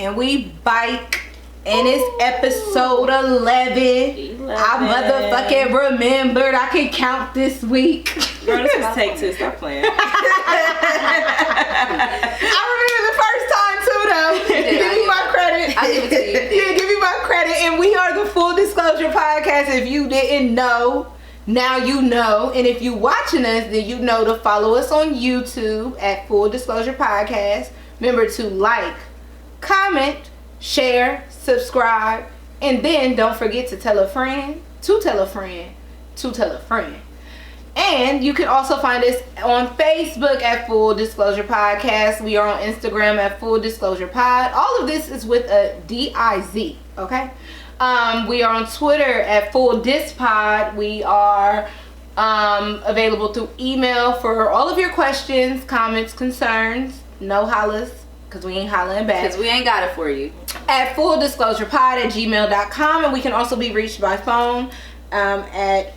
and we bike. And it's episode 11. I motherfucking remembered. I can count this week. Girl, this was take two. Stop playing. I remember the first time too, though. Give me my credit. I give it to you. Yeah, give me my credit. And we are the Full Disclosure Podcast. If you didn't know, now you know. And if you watching us, then you know to follow us on YouTube at Full Disclosure Podcast. Remember to like, comment, share, subscribe, and then don't forget to tell a friend, to tell a friend, to tell a friend. And you can also find us on Facebook at Full Disclosure Podcast. We are on Instagram at Full Disclosure Pod. All of this is with a D-I-Z, okay? We are on Twitter at Full Dispod. We are available through email for all of your questions, comments, concerns. No hollers, because we ain't hollering back. Because we ain't got it for you. At fulldisclosurepod@gmail.com. And we can also be reached by phone at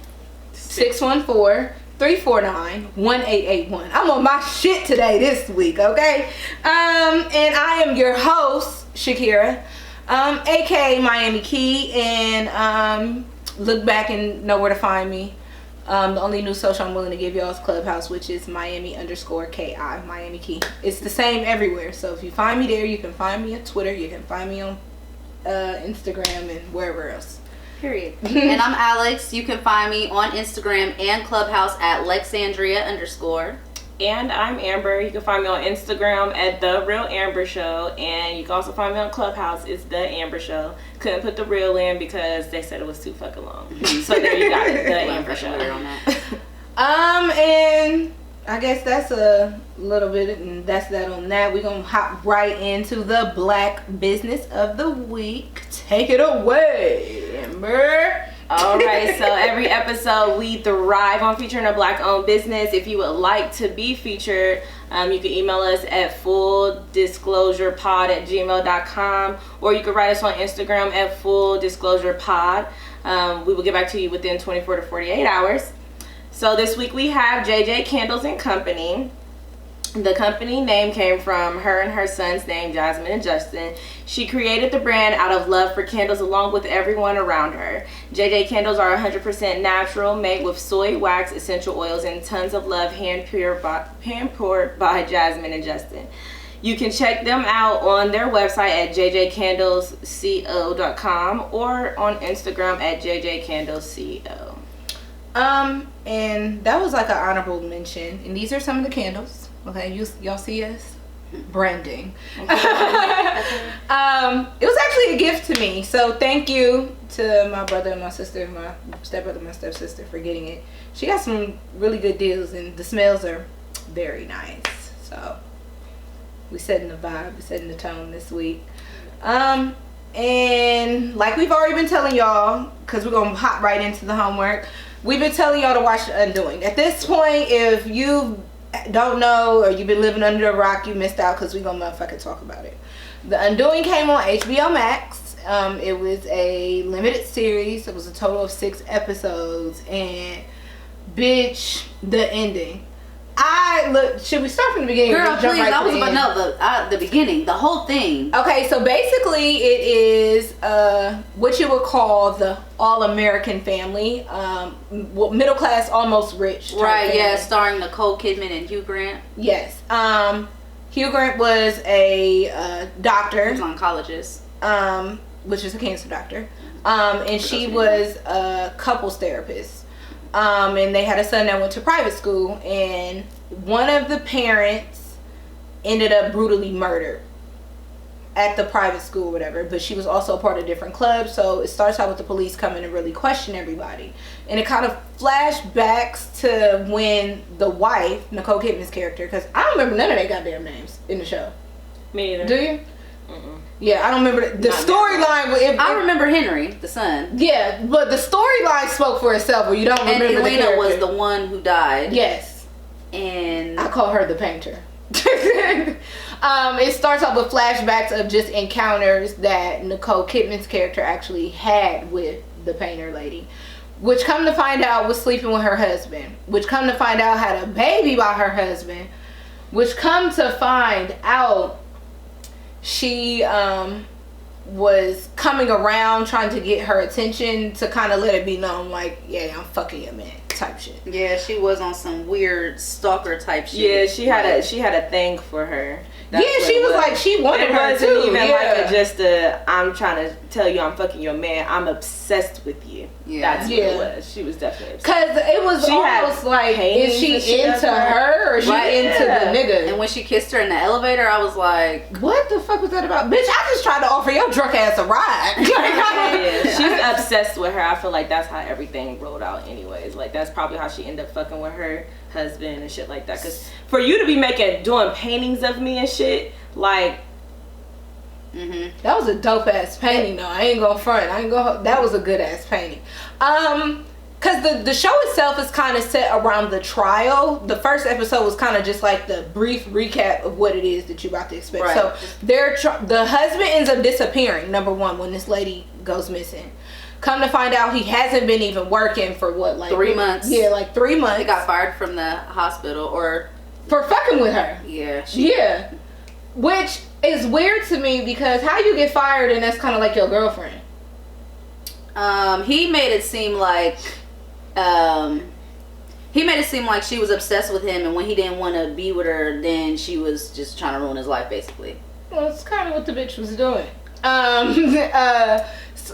614-349-1881. I'm on my shit today this week, okay? And I am your host, Shakira, aka Miami Key. And look back and know where to find me. The only new social I'm willing to give y'all is Clubhouse, which is Miami_KI, Miami Key. It's the same everywhere. So if you find me there, you can find me on Twitter. You can find me on Instagram and wherever else. Period. And I'm Alex. You can find me on Instagram and Clubhouse at Lexandria_. And I'm Amber. You can find me on Instagram at The Real Amber Show. And you can also find me on Clubhouse. It's The Amber Show. Couldn't put the real in because they said it was too fucking long. So there you got it. The Amber Show. On that. And I guess that's a little bit, and that's that on that. We're going to hop right into the Black Business of the Week. Take it away, Amber. Alright, so every episode we thrive on featuring a Black-owned business. If you would like to be featured, you can email us at fulldisclosurepod@gmail.com, or you can write us on Instagram at fulldisclosurepod. We will get back to you within 24 to 48 hours. So this week we have JJ Candles and Company. The company name came from her and her son's name, Jasmine and Justin. She created the brand out of love for candles along with everyone around her. JJ Candles are 100% natural, made with soy wax, essential oils, and tons of love, hand poured by Jasmine and Justin. You can check them out on their website at jjcandlesco.com or on Instagram at jjcandlesco. And that was like an honorable mention. And these are some of the candles. Okay, y'all see us? Branding. It was actually a gift to me. So thank you to my brother and my sister, my stepbrother and my stepsister for getting it. She got some really good deals and the smells are very nice. So we setting the vibe, we setting the tone this week. And like we've already been telling y'all, because we're going to hop right into the homework, we've been telling y'all to watch The Undoing. At this point, if you don't know or you've been living under a rock, you missed out, because we gonna motherfucking talk about it. The Undoing came on HBO Max. It was a limited series. It was a total of 6 episodes, and bitch, the ending. Should we start from the beginning? Girl, please. I was about the beginning, the whole thing. Okay, so basically it is what you would call the all-American family, middle class, almost rich. Right, family. yeah, starring Nicole Kidman and Hugh Grant. Yes. Hugh Grant was a doctor. He was an oncologist. Which is a cancer doctor. And she was a couples therapist. And they had a son that went to private school, and one of the parents ended up brutally murdered at the private school or whatever, but she was also a part of different clubs. So it starts out with the police coming and really question everybody, and it kind of flashbacks to when the wife, Nicole Kidman's character, because I don't remember none of their goddamn names in the show. Me either. Do you? Yeah, I don't remember the storyline. I remember Henry, the son. Yeah, but the storyline spoke for itself. Where you don't remember the character. And Elena was the one who died. Yes. And I call her the painter. It starts off with flashbacks of just encounters that Nicole Kidman's character actually had with the painter lady, which come to find out was sleeping with her husband, which come to find out had a baby by her husband, which come to find out she was coming around trying to get her attention to kind of let it be known, like, yeah, I'm fucking your man type shit. Yeah, she was on some weird stalker type shit. Yeah, she had a thing for her. That's yeah, she was like, she wanted her wasn't too. even Yeah. like I'm trying to tell you I'm fucking your man. I'm obsessed with you. Yeah. That's what it was. She was definitely obsessed. Because it was almost like, is she into her or is she into the nigga? And when she kissed her in the elevator, I was like, what the fuck was that about? Bitch, I just tried to offer your drunk ass a ride. Yeah, she's obsessed with her. I feel like that's how everything rolled out anyways. Like, that's probably how she ended up fucking with her husband and shit like that. Because for you to be doing paintings of me and shit, like, that was a dope ass painting though. I ain't gonna front. That was a good ass painting. Cause the show itself is kind of set around the trial. The first episode was kind of just like the brief recap of what it is that you're about to expect. Right. So the husband ends up disappearing, number one, when this lady goes missing. Come to find out, he hasn't been even working for what, like 3 months. Yeah, like 3 months. He got fired from the hospital, or for fucking with her. Yeah. Yeah. Which is weird to me, because how you get fired and that's kind of like your girlfriend? He made it seem like she was obsessed with him, and when he didn't want to be with her, then she was just trying to ruin his life, basically. Well, it's kind of what the bitch was doing.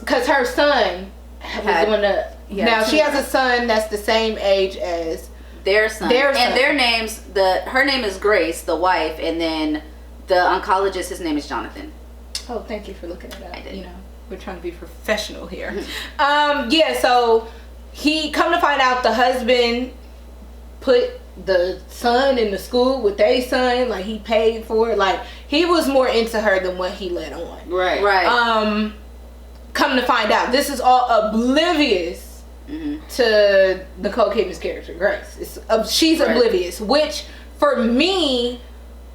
Because her son was doing the... Now, she has a son that's the same age as... Their son. And their names, her name is Grace, the wife, and then the oncologist, his name is Jonathan. Oh, thank you for looking it up. I did. You know, we're trying to be professional here. Yeah, so he come to find out the husband put the son in the school with their son, like he paid for it. Like, he was more into her than what he let on. Right. Come to find out, this is all oblivious to Nicole Kidman's character, Grace. She's oblivious, which for me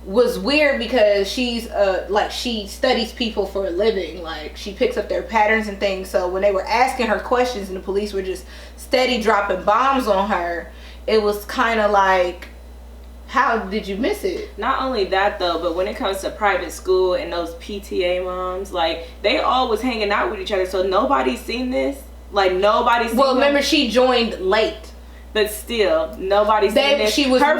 was weird, because she's like, she studies people for a living. Like, she picks up their patterns and things. So when they were asking her questions and the police were just steady dropping bombs on her, it was kind of like, how did you miss it? Not only that though, but when it comes to private school and those PTA moms, like, they all was hanging out with each other, so nobody's seen this. Like, nobody's seen remember, she joined late. But still, nobody's seen this. She was her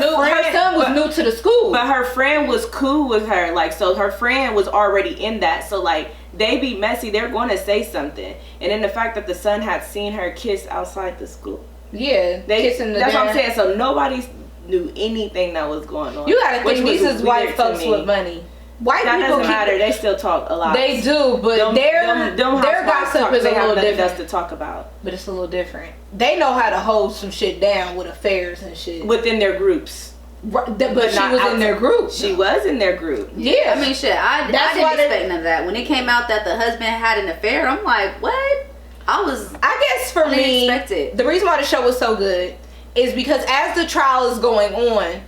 son was new to the school. But her friend was cool with her. Like, so her friend was already in that. So, like, they be messy. They're going to say something. And then the fact that the son had seen her kiss outside the school. Yeah. Kissing that's what I'm saying. So, nobody knew anything that was going on. You got to think, these is white folks with money. White that people doesn't matter. They still talk a lot. They do, but their gossip is a little different. Else to talk about, but it's a little different. They know how to hold some shit down with affairs and shit within their groups. But she was in their group. She was in their group. Yeah, I mean, shit. I didn't expect none of that. When it came out that the husband had an affair, I'm like, what? I guess for me, the reason why the show was so good is because as the trial is going on,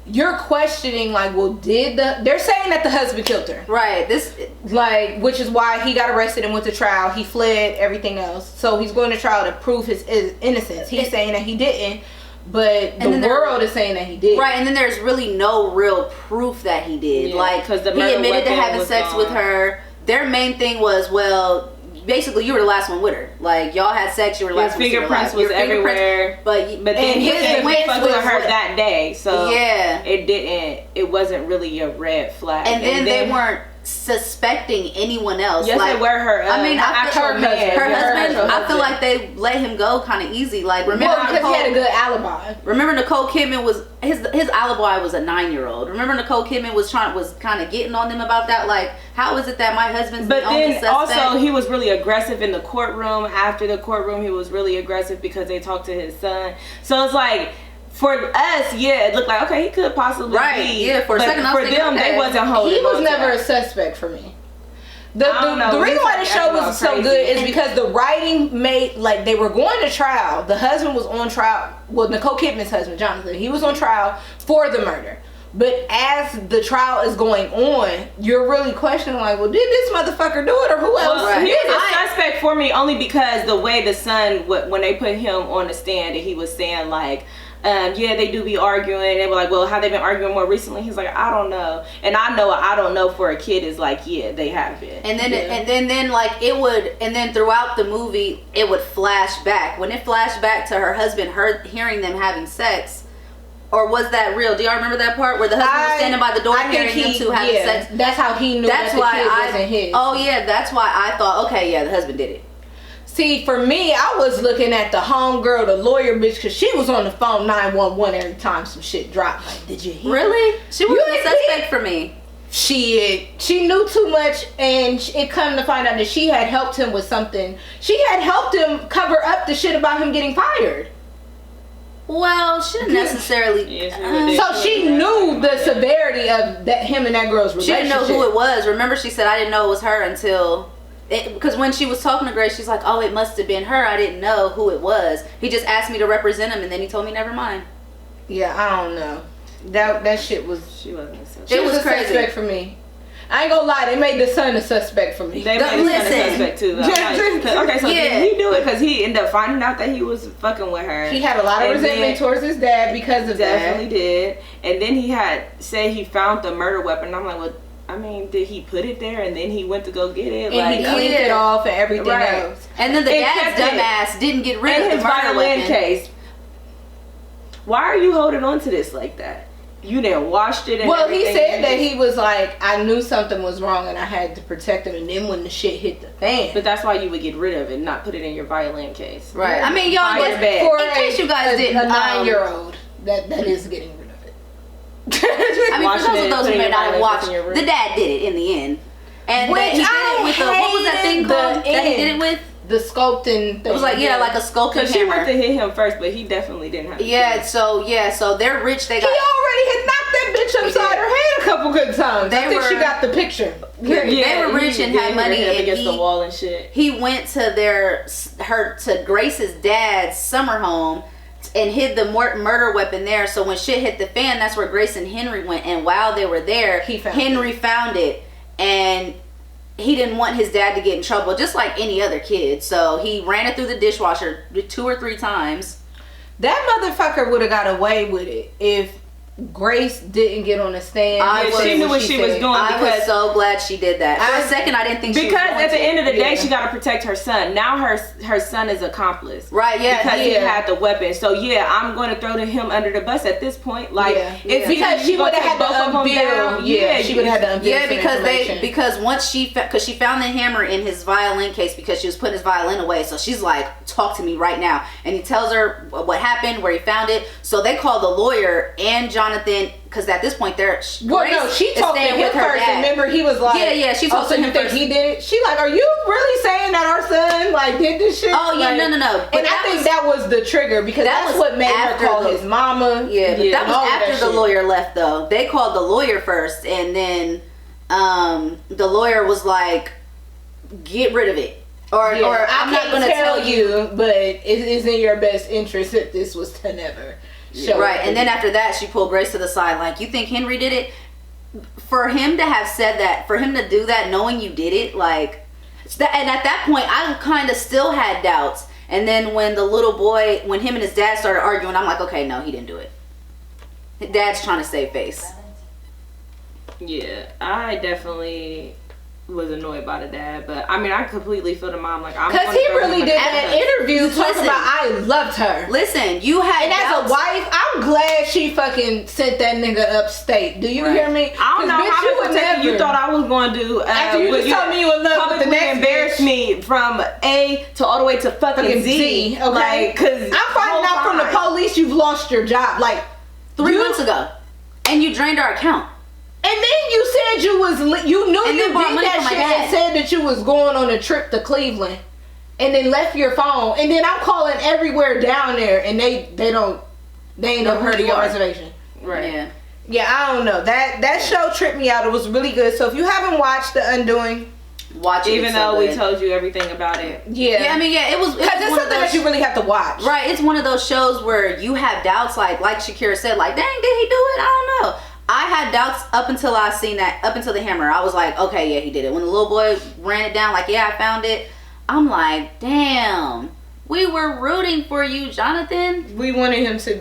you're questioning, like, well, they're saying that the husband killed her. Right. Which is why he got arrested and went to trial. He fled, everything else. So he's going to trial to prove his innocence. He's saying that he didn't, but the world is saying that he did. Right, and then there's really no real proof that he did. Yeah, like, he admitted to having sex with her. Their main thing was, well, basically, you were the last one with her. Like, y'all had sex, you were the last one with her. Fingerprints was everywhere. But then he fucked with her that day. So yeah, it wasn't really a red flag. And then they weren't suspecting anyone else. Yes, like, they were her. Her husband. I feel like they let him go kind of easy. Like, remember, because he had a good alibi. Remember, Nicole Kidman was his alibi was a 9-year-old. Remember, Nicole Kidman was kind of getting on them about that. Like, how is it that my husband's the only suspect? But then also, he was really aggressive in the courtroom. After the courtroom, he was really aggressive because they talked to his son. So it's like, for us, yeah, it looked like, okay, he could possibly be. Yeah, for a second, for them, they wasn't holding. He was never a suspect for me. The reason why the show was so good is because the writing made, like, they were going to trial. The husband was on trial. Well, Nicole Kidman's husband, Jonathan, he was on trial for the murder. But as the trial is going on, you're really questioning, like, well, did this motherfucker do it, or who else? Well, he was a suspect for me only because the way the son, when they put him on the stand, and he was saying, like, yeah, they do be arguing. They were like, well, have they been arguing more recently? He's like, I don't know. And I know I don't know for a kid is like, yeah, they have been. And then like it would, and then throughout the movie it would flash back. When it flashed back to her husband, hearing them having sex. Or was that real? Do y'all remember that part where the husband was standing by the door hearing them two having sex? That's how he knew that the kid wasn't his. Oh yeah, that's why I thought, okay, yeah, the husband did it. See, for me, I was looking at the homegirl, the lawyer bitch, because she was on the phone 911 every time some shit dropped. Like, did you hear? Really? She was a suspect for me. She knew too much, and it come to find out that she had helped him with something. She had helped him cover up the shit about him getting fired. Well, she didn't necessarily. So she knew the severity of that him and that girl's relationship. She didn't know who it was. Remember, she said, I didn't know it was her until... Because when she was talking to Grace, she's like, oh, it must have been her. I didn't know who it was. He just asked me to represent him, and then he told me never mind. Yeah, I don't know. That shit was... She wasn't a suspect. It was a suspect for me. I ain't gonna lie, they made the son a suspect for me. They made the son a suspect too. Okay, so did he do it because he ended up finding out that he was fucking with her. He had a lot of resentment towards his dad because of that. Definitely did. And then he had said he found the murder weapon. I'm like, well, I mean, did he put it there and then he went to go get it? And he cleaned it off and everything else. And then the dad's dumbass didn't get rid of the murder weapon. Case. Why are you holding on to this like that? You didn't washed it. And well, he said that he was like, I knew something was wrong and I had to protect him. And then when the shit hit the fan, but that's why you would get rid of it, not put it in your violin case, right? I mean, y'all, in case you guys didn't, a 9-year-old that is getting rid of it. I mean, for those who may not have watched, the dad did it in the end, and he did it with what was that thing called that he did it with? The sculpting thing. It was like, like a sculpting hammer. She went to hit him first, but he definitely didn't have to. So they're rich. He already had knocked that bitch upside her head a couple good times. I think she got the picture. They were rich and had money, and against the wall and shit. He went to to Grace's dad's summer home and hid the murder weapon there. So when shit hit the fan, that's where Grace and Henry went. And while they were there, Henry found it, and he didn't want his dad to get in trouble, just like any other kid. So he ran it through the dishwasher 2 or 3 times. That motherfucker would have got away with it if Grace didn't get on the stand. She knew what she was doing. I was so glad she did that. For a second, I didn't think she was going to. Because at the end of the day, she got to protect her son. Now her son is accomplice. Right, yeah. Because he had the weapon. So, yeah, I'm going to throw him under the bus at this point. Like, it's because she would have had to unveil. Yeah, she would have had to unveil. Yeah, because once because she found the hammer in his violin case because she was putting his violin away. So she's like, talk to me right now. And he tells her what happened, where he found it. So they call the lawyer and Jonathan, because at this point she talked to him first. Remember, he was like, she talked to him first. He did it. She like, are you really saying that our son like did this shit? Oh yeah, like, no. But I think that was the trigger because that's what made her call his mama. Yeah, but that was after the lawyer left though. They called the lawyer first, and then the lawyer was like, get rid of it. Or I'm not going to tell you, but it is in your best interest that this was to never show. Right, and then after that, she pulled Grace to the side, like, you think Henry did it? For him to have said that, for him to do that, knowing you did it, like, and at that point, I kind of still had doubts. And then when the little boy, when him and his dad started arguing, I'm like, okay, no, he didn't do it. His dad's trying to save face. Yeah, I definitely was annoyed by the dad, but I mean, I completely feel the mom. Like, I'm because he really did that interview talking about I loved her. Listen, you had and as a wife, I'm glad she fucking sent that nigga upstate. Do you hear me? I don't know how you thought I was going to do. After you just told me you in love with the next embarrass me from A to all the way to fucking Z. Okay, like, cause I'm finding out from the police you've lost your job like 3 months ago, and you drained our account. And then you said you knew you did that shit and said that you was going on a trip to Cleveland, and then left your phone. And then I'm calling everywhere down there, and they ain't never heard of your reservation. Right. Yeah, I don't know. That show tripped me out. It was really good. So if you haven't watched The Undoing, watch it. Even though we told you everything about it. Yeah, I mean, it was because it's something that you really have to watch. Right. It's one of those shows where you have doubts, like Shakira said, like, dang, did he do it? I don't know. I had doubts up until I seen that, up until the hammer. I was like, okay, yeah, he did it. When the little boy ran it down, like, yeah, I found it. I'm like, damn. We were rooting for you, Jonathan. We wanted him to.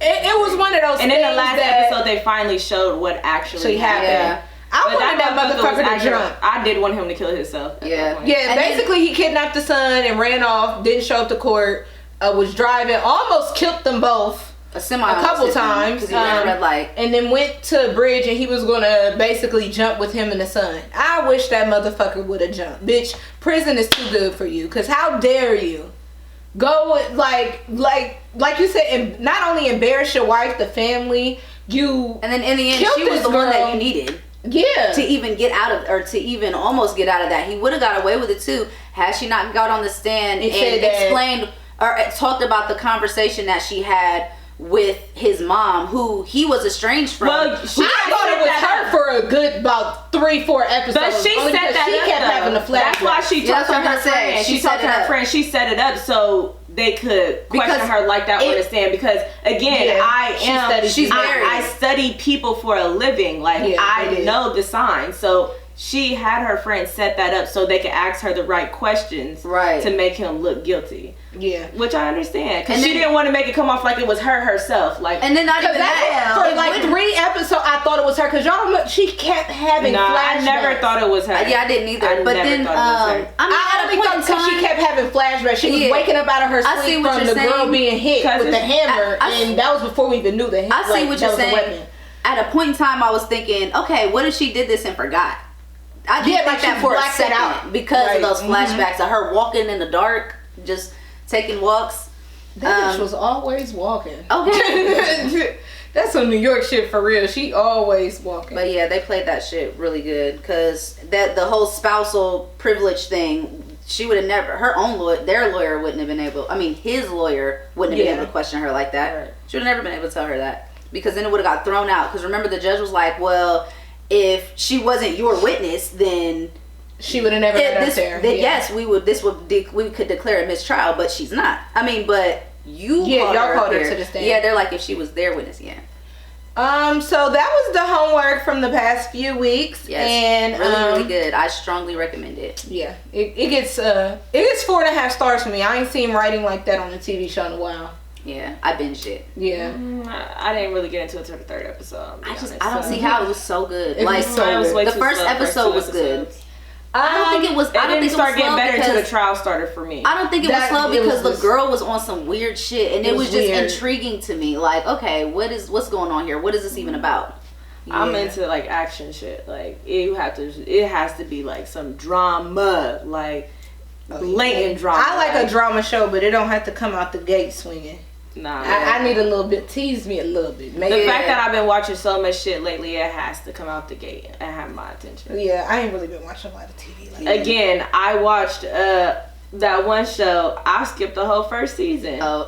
It was one of those. And things in the last that episode, they finally showed what actually happened. Yeah. I wanted that motherfucker to jump. I did want him to kill himself. Yeah. Yeah, And basically he kidnapped the son and ran off, didn't show up to court, was driving, almost killed them both A couple times. Because he ran a red light. And then went to a bridge and he was going to basically jump with him and the son. I wish that motherfucker would have jumped. Bitch, prison is too good for you. Because how dare you go, like you said, and not only embarrass your wife, the family, you. And then in the end, killed she was this the one that girl. you needed. Yeah. To even get out of, or to even almost get out of that. He would have got away with it too, had she not got on the stand and explained or talked about the conversation that she had with his mom, who he was estranged from. Well, I thought it was her for a good about 3-4 episodes. But she Only set because that she up, kept having the though. flashback. That's why she Yeah, talked to that's what her I said. friend. She She talked set to it her up. friend. She set it up so they could question Because her like that on the stand. Because again, Yeah, she's married. I study people for a living. Like Yeah, I they know the signs. So she had her friend set that up so they could ask her the right questions Right. to make him look guilty. Yeah. Which I understand. Because And she then- didn't want to make it come off like it was her herself. Like, And then not even that. For It like wouldn't- 3 episodes, I thought it was her because y'all know she kept having nah, flashbacks. I never thought it was her. Yeah, I didn't either. I But never then, thought it was her. I mean, I at a only point thought in because she time, kept having flashbacks. She was Yeah. waking up out of her I see sleep what from you're the girl saying. being hit 'Cause with the it's- hammer, and that was before we even knew the hammer. I see what you're saying. At a point in time, I was thinking, okay, what if she did this and forgot? I did Yeah, think like that she for a blacked it second out. because Right. of those flashbacks of her walking in the dark, just taking walks. That bitch was always walking. Okay. That's some New York shit for real. She always walking. But yeah, they played that shit really good because that the whole spousal privilege thing, she would have never, her own lawyer, their lawyer wouldn't have been able, I mean, his lawyer wouldn't have been able to question her like that. Right. She would have never been able to tell her that because then it would have got thrown out. Because remember, the judge was like, well, if she wasn't your witness, then she would have never been up there. then yes, we could declare a mistrial, but she's not. I mean, but y'all called her here. to the stand. Yeah, they're like, if she was their witness, yeah. So that was the homework from the past few weeks. Yes, and really good. I strongly recommend it. Yeah, it gets 4.5 stars for me. I ain't seen writing like that on a TV show in a while. Yeah, I binged it. Yeah, I didn't really get into it until the 3rd episode. I don't see how it was so good. It was so good. The first episode was good. I don't think it was. I don't think it was start getting slow better until the because trial started for me. I don't think it was slow because the girl was on some weird shit, and it was just weird. intriguing to me. Like, okay, what's going on here? What is this even about? I'm into like action shit. Like it has to be like some drama, like blatant drama. I like a drama show, but it don't have to come out the gate swinging. Nah, I need a little bit. Tease me a little bit. the fact that I've been watching so much shit lately, it has to come out the gate and have my attention. Yeah, I ain't really been watching a lot of TV lately. Again, I watched that one show. I skipped the whole first season. Oh,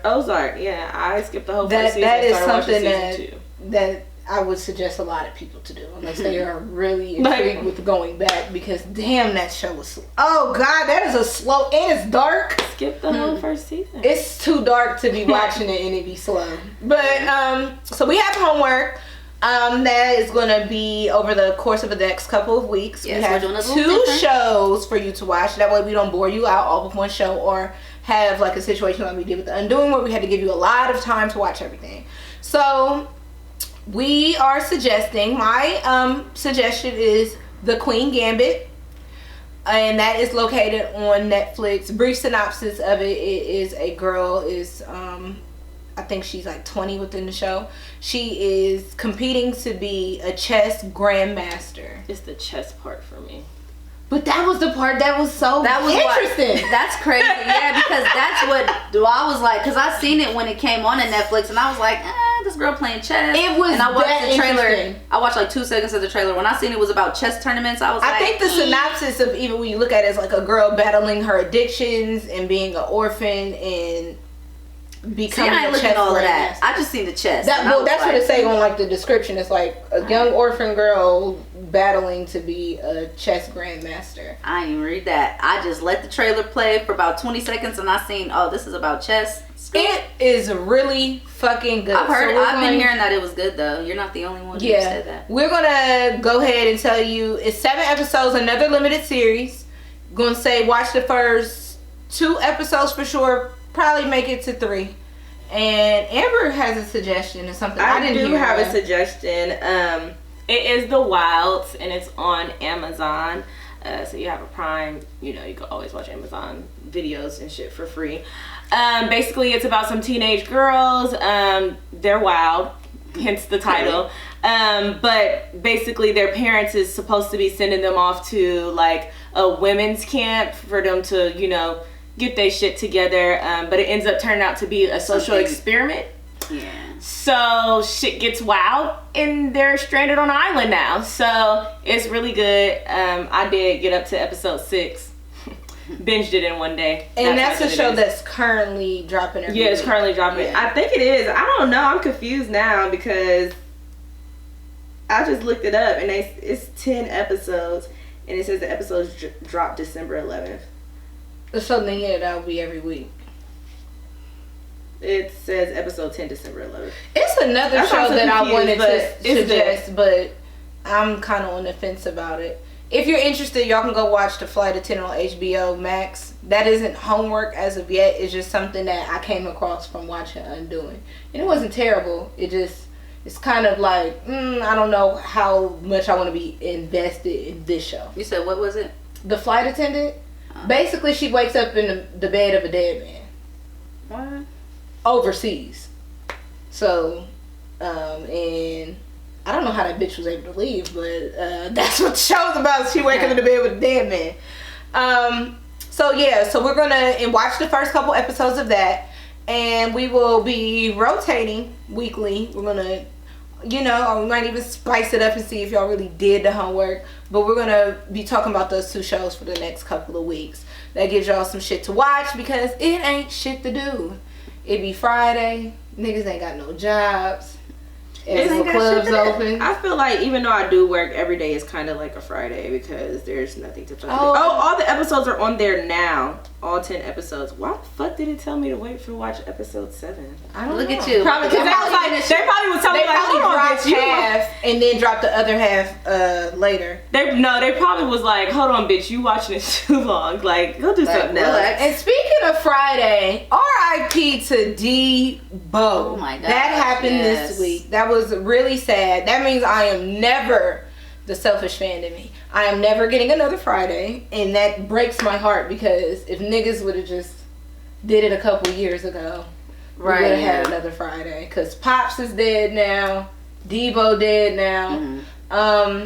Ozark. Yeah, I skipped the whole first season. That is started watching something season 2. that I would suggest a lot of people to do unless they are really intrigued with going back, because damn, that show was oh god, that is a slow, and it's dark. Skip the whole first season. It's too dark to be watching it and it be slow. But so we have homework that is going to be over the course of the next couple of weeks. Yes, we have we're doing a little 2 different. shows for you to watch. That way we don't bore you out all with one show, or have like a situation like we did with The Undoing where we had to give you a lot of time to watch everything. So we are suggesting, my suggestion is The Queen Gambit, and that is located on Netflix. Brief synopsis of it is a girl is I think she's like 20 within the show. She is competing to be a chess grandmaster. It's the chess part for me. But that was the part that was so interesting. That's crazy. Yeah, because that's what I was like, because I seen it when it came on Netflix, and I was like, this girl playing chess. It was and I watched that the trailer. interesting. I watched like 2 seconds of the trailer. When I seen it was about chess tournaments, I was like, I think the synopsis of, even when you look at it, is like a girl battling her addictions and being an orphan and becoming I ain't a looking chess at all of that. grandmaster. I just seen the chess. That, and I well, was that's what like, it say on like the description. It's like a young orphan girl battling to be a chess grandmaster. I didn't even read that. I just let the trailer play for about 20 seconds, and I seen, oh, this is about chess. It is really fucking good. I've heard. So I've been hearing that it was good though. You're not the only one who said that. We're gonna go ahead and tell you it's 7 episodes, another limited series. Gonna say watch the first 2 episodes for sure. Probably make it to 3. And Amber has a suggestion or something. I didn't do hear have that. a suggestion. It is The Wilds, and it's on Amazon. So you have a Prime, you know, you can always watch Amazon videos and shit for free. Basically, it's about some teenage girls. They're wild, hence the title. But basically, their parents is supposed to be sending them off to like a women's camp for them to, you know, get their shit together. But it ends up turning out to be a social experiment. Yeah. So shit gets wild and they're stranded on an island now. So it's really good. I did get up to episode 6. Binged it in one day. And that's a show that's currently dropping every week. It's week. currently dropping. Yeah. I think it is. I don't know. I'm confused now because I just looked it up and it's 10 episodes and it says the episodes drop December 11th. So then yeah, that'll be every week. It says episode 10 December 11th. It's another show that I wanted to suggest, but I'm kind of on the fence about it. If you're interested, y'all can go watch The Flight Attendant on HBO Max. That isn't homework as of yet. It's just something that I came across from watching Undoing. And it wasn't terrible. It's kind of like, I don't know how much I want to be invested in this show. You said, what was it? The Flight Attendant. Basically, she wakes up in the bed of a dead man. What? Overseas. So, and I don't know how that bitch was able to leave, but that's what the show's about. She waking up in the bed with a dead man. So we're gonna watch the first couple episodes of that, and we will be rotating weekly. We're gonna, you know, or we might even spice it up and see if y'all really did the homework. But we're gonna be talking about those 2 shows for the next couple of weeks. That gives y'all some shit to watch because it ain't shit to do. It be Friday. Niggas ain't got no jobs. Every club's open. I feel like even though I do work, every day is kind of like a Friday because there's nothing to fucking do. All the episodes are on there now. All 10 episodes. Why the fuck did it tell me to wait for watch episode 7? I don't Look know. at you. Probably because they probably was telling me like, hold on, bitch, you half and then drop the other half later. They probably was like, hold on, bitch, you watching it too long. Like, go do something else. And speaking of Friday, R.I.P. to D-Bo. Oh my God. That happened this week. That was really sad. That means I am never the selfish fan in me. I am never getting another Friday, and that breaks my heart because if niggas would have just did it a couple years ago, we would have had another Friday. Because Pops is dead now, Debo dead now.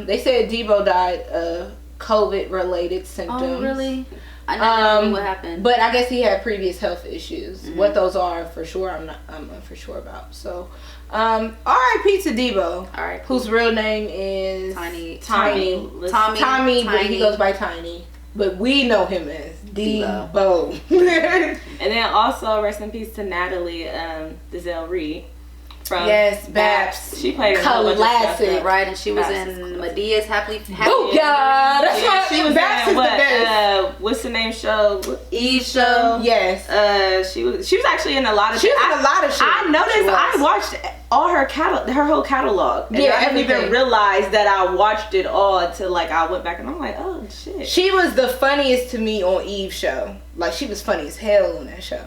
They said Debo died of COVID-related symptoms. Oh, really? I never knew what happened. But I guess he had previous health issues. What those are for sure, I'm not for sure about. So, R.I.P. to Debo, whose real name is Tommy, but he goes by Tiny. But we know him as Debo. And then also rest in peace to Natalie Dizelle Reed. From Babs. She played in classic, right? And she was in Medea's Happily. Oh God, that's why she was Babs in is the best. What's the name show? Eve show. Yes. She was actually in a lot of. She was in a lot of shit. I noticed. I watched all her whole catalog. And I didn't even realize that I watched it all until like I went back and I'm like, oh shit. She was the funniest to me on Eve show. Like she was funny as hell on that show.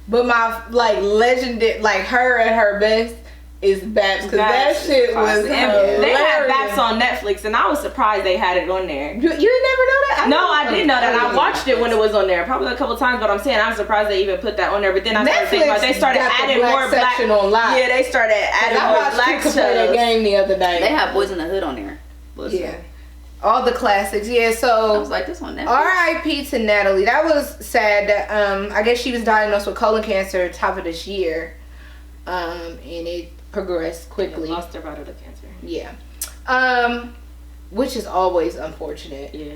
But my legendary, her at her best is Babs, because that shit was hilarious. They had Babs on Netflix and I was surprised they had it on there. You never know that? I did know that. I watched it when it was on there probably a couple times, but I'm saying I'm surprised they even put that on there. But then I started thinking about they started adding more black. Yeah, they started adding more black shows. I watched game the other night. They have Boys in the Hood on there. Yeah. All the classics. Yeah, so I was like, this one Netflix. R.I.P. to Natalie. That was sad that I guess she was diagnosed with colon cancer top of this year. And it progressed quickly. Yeah, lost her battle to cancer. Yeah. Which is always unfortunate. Yeah.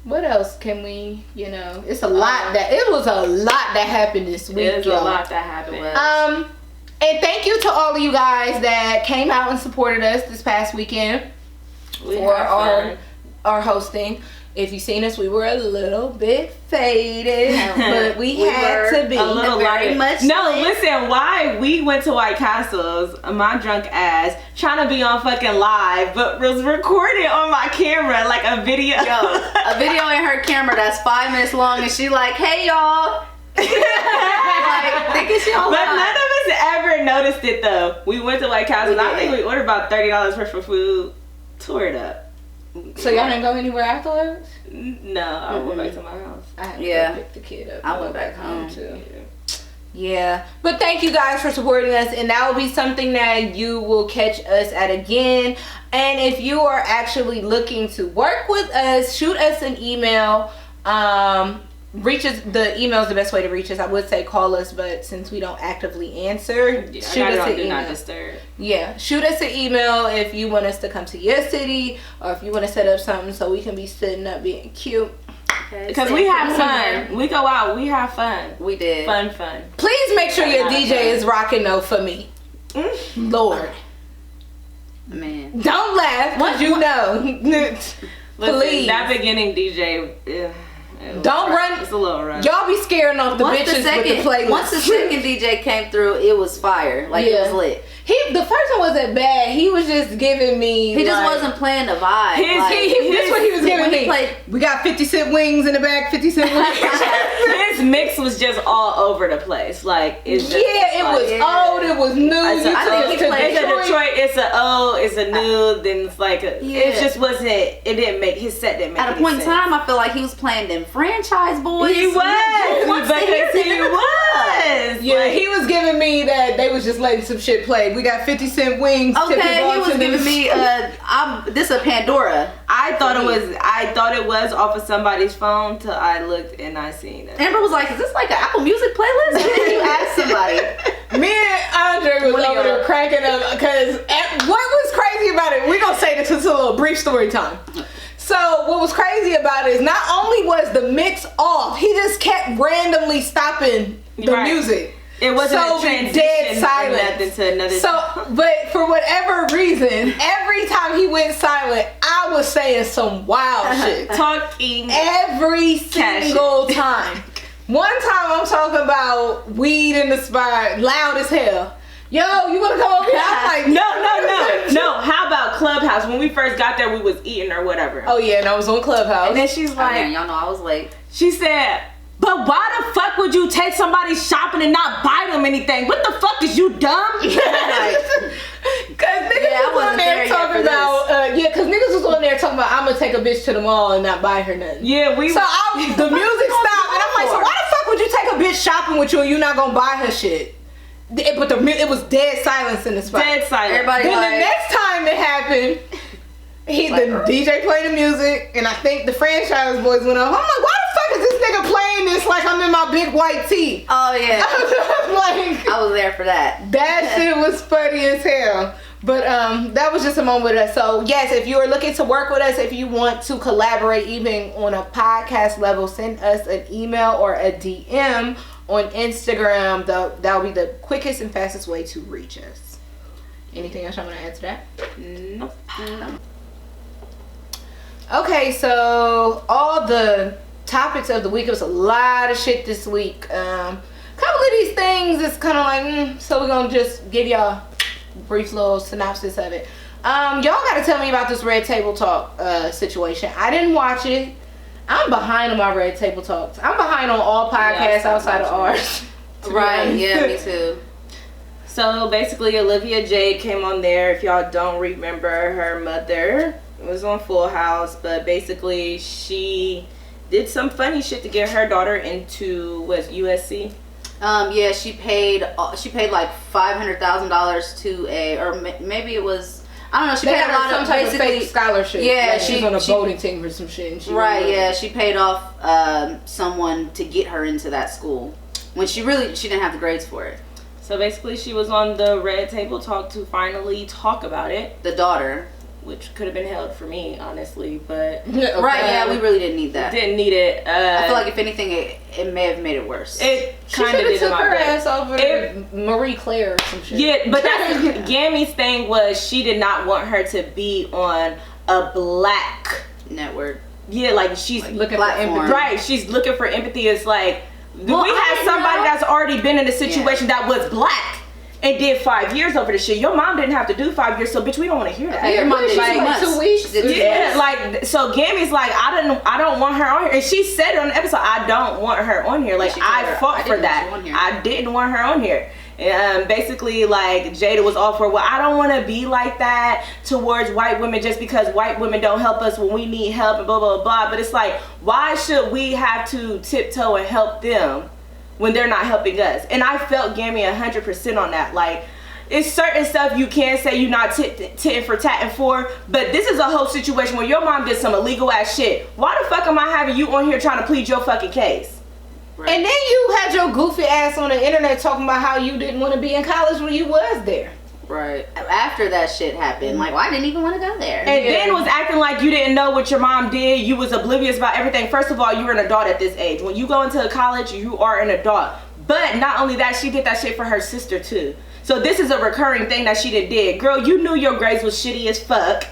What else can we, it's a lot it was a lot that happened this week. It was a lot that happened. And thank you to all of you guys that came out and supported us this past weekend for our hosting. If you've seen us, we were a little bit faded, but we had to be a little very much. No, listen, why we went to White Castles, my drunk ass, trying to be on fucking live, but was recorded on my camera like a video. Yo, a video in her camera that's 5 minutes long, and she like, hey y'all. Like, thinking she on But live. none of us ever noticed it though. We went to White Castles. I think we ordered about $30 worth of food. Tore it up. So y'all didn't go anywhere afterwards? No, I went back to my house. I had to go pick the kid up. I went back home too. Yeah, but thank you guys for supporting us, and that will be something that you will catch us at again. And if you are actually looking to work with us, shoot us an email. Reach us. The email is the best way to reach us. I would say call us, but since we don't actively answer, shoot us an email. Not disturb. Yeah, shoot us an email if you want us to come to your city, or if you want to set up something so we can be sitting up being cute. Because we have fun. We go out. We have fun. We did. Fun. Please make sure your DJ is rocking though for me. Lord. Man. Don't laugh, because you know. Listen, Please. that beginning DJ... Don't run. It's a little rough. Y'all be scaring off the bitches with the playlist. Once the second DJ came through, it was fire. Like, it was lit. The first one wasn't bad. He was just giving me. He just wasn't playing the vibe. This what he was giving me. We got 50 cent wings in the back. 50 cent wings. His mix was just all over the place. Like, it's just it was old. It was new. I think he played it's a Detroit. It's a old. It's a new. Then it's like it just wasn't. It didn't make his set. Didn't make at a point in time. I feel like he was playing them franchise boys. He was. Yeah, he was giving me that they was just letting some shit play. We got 50 cent wings. Okay, he was giving me this a Pandora. I thought it was off of somebody's phone till I looked and I seen it. Amber was like, "Is this like an Apple Music playlist?" And then you asked somebody. Me and Andre was over there cracking up because what was crazy about it? We're gonna say this. It's a little brief story time. So what was crazy about it is not only was the mix off, he just kept randomly stopping the music. It wasn't a transition dead silence. To another. So, but for whatever reason, every time he went silent, I was saying some wild shit. Talking every single time. One time I'm talking about weed in the spot, loud as hell. Yo, you wanna come over here? I'm like, no. How about Clubhouse? When we first got there, we was eating or whatever. Oh yeah, and I was on Clubhouse. And then she's like, y'all know I was late. She said, but why the fuck would you take somebody shopping and not buy them anything? What the fuck is you dumb? Cause niggas was on there talking about, cause niggas was on there talking about I'm gonna take a bitch to the mall and not buy her nothing. Yeah, the music stopped and I'm like, so why the fuck would you take a bitch shopping with you and you not gonna buy her shit? But it was dead silence in the spot. Dead silence. Everybody then the next time it happened, the DJ played the music, and I think the franchise boys went off. I'm like, why the fuck is this nigga playing this like I'm in my big white tee? Oh yeah. I was there for that. That shit was funny as hell. But that was just a moment with us. So yes, if you are looking to work with us, if you want to collaborate even on a podcast level, send us an email or a DM on Instagram. That'll be the quickest and fastest way to reach us. Anything else I want to add to that? Nope. No. Okay, so all the topics of the week, it was a lot of shit this week. Couple of these things is kind of like, so we're gonna just give y'all a brief little synopsis of it. Y'all gotta tell me about this Red Table Talk situation. I didn't watch it. I'm behind on my Red Table Talks. I'm behind on all podcasts outside of ours. Right, yeah, me too. So basically Olivia Jade came on there. If y'all don't remember, her mother was on Full House, but basically she did some funny shit to get her daughter into USC. Yeah, she paid like $500,000 to maybe it was, I don't know. She paid a lot of type of fake scholarship. Yeah, like she's on a voting team for some shit. And she paid off someone to get her into that school when she didn't have the grades for it. So basically, she was on the Red Table Talk to finally talk about it. The daughter, which could have been held for me, honestly, but right, yeah, we really didn't need that. Didn't need it. I feel like if anything, it may have made it worse. It kind of did. Took her ass over Marie Claire or some shit. Yeah, but that's Gammy's thing was she did not want her to be on a black network. like she's looking for empathy. Right, she's looking for empathy. It's like, we had somebody that's already been in a situation that was black and did 5 years over the shit. Your mom didn't have to do 5 years, so bitch, we don't want to hear that. Your mom did like 2 weeks. Yeah, like, so Gammy's like, I don't want her on here, and she said it on the episode, I don't want her on here. Like, I fought for that. I didn't want her on here. Basically, like, Jada was all for, well, I don't want to be like that towards white women just because white women don't help us when we need help and blah, blah, blah. But it's like, why should we have to tiptoe and help them when they're not helping us? And I felt Gammy 100% on that. Like, it's certain stuff you can say you're not titting for tatting for, but this is a whole situation where your mom did some illegal ass shit. Why the fuck am I having you on here trying to plead your fucking case? Right. And then you had your goofy ass on the internet talking about how you didn't want to be in college when you was there. Right. After that shit happened, like, well, I didn't even want to go there. And then was acting like you didn't know what your mom did. You was oblivious about everything. First of all, you were an adult at this age. When you go into college, you are an adult. But not only that, she did that shit for her sister too. So this is a recurring thing that she did. Girl, you knew your grades was shitty as fuck.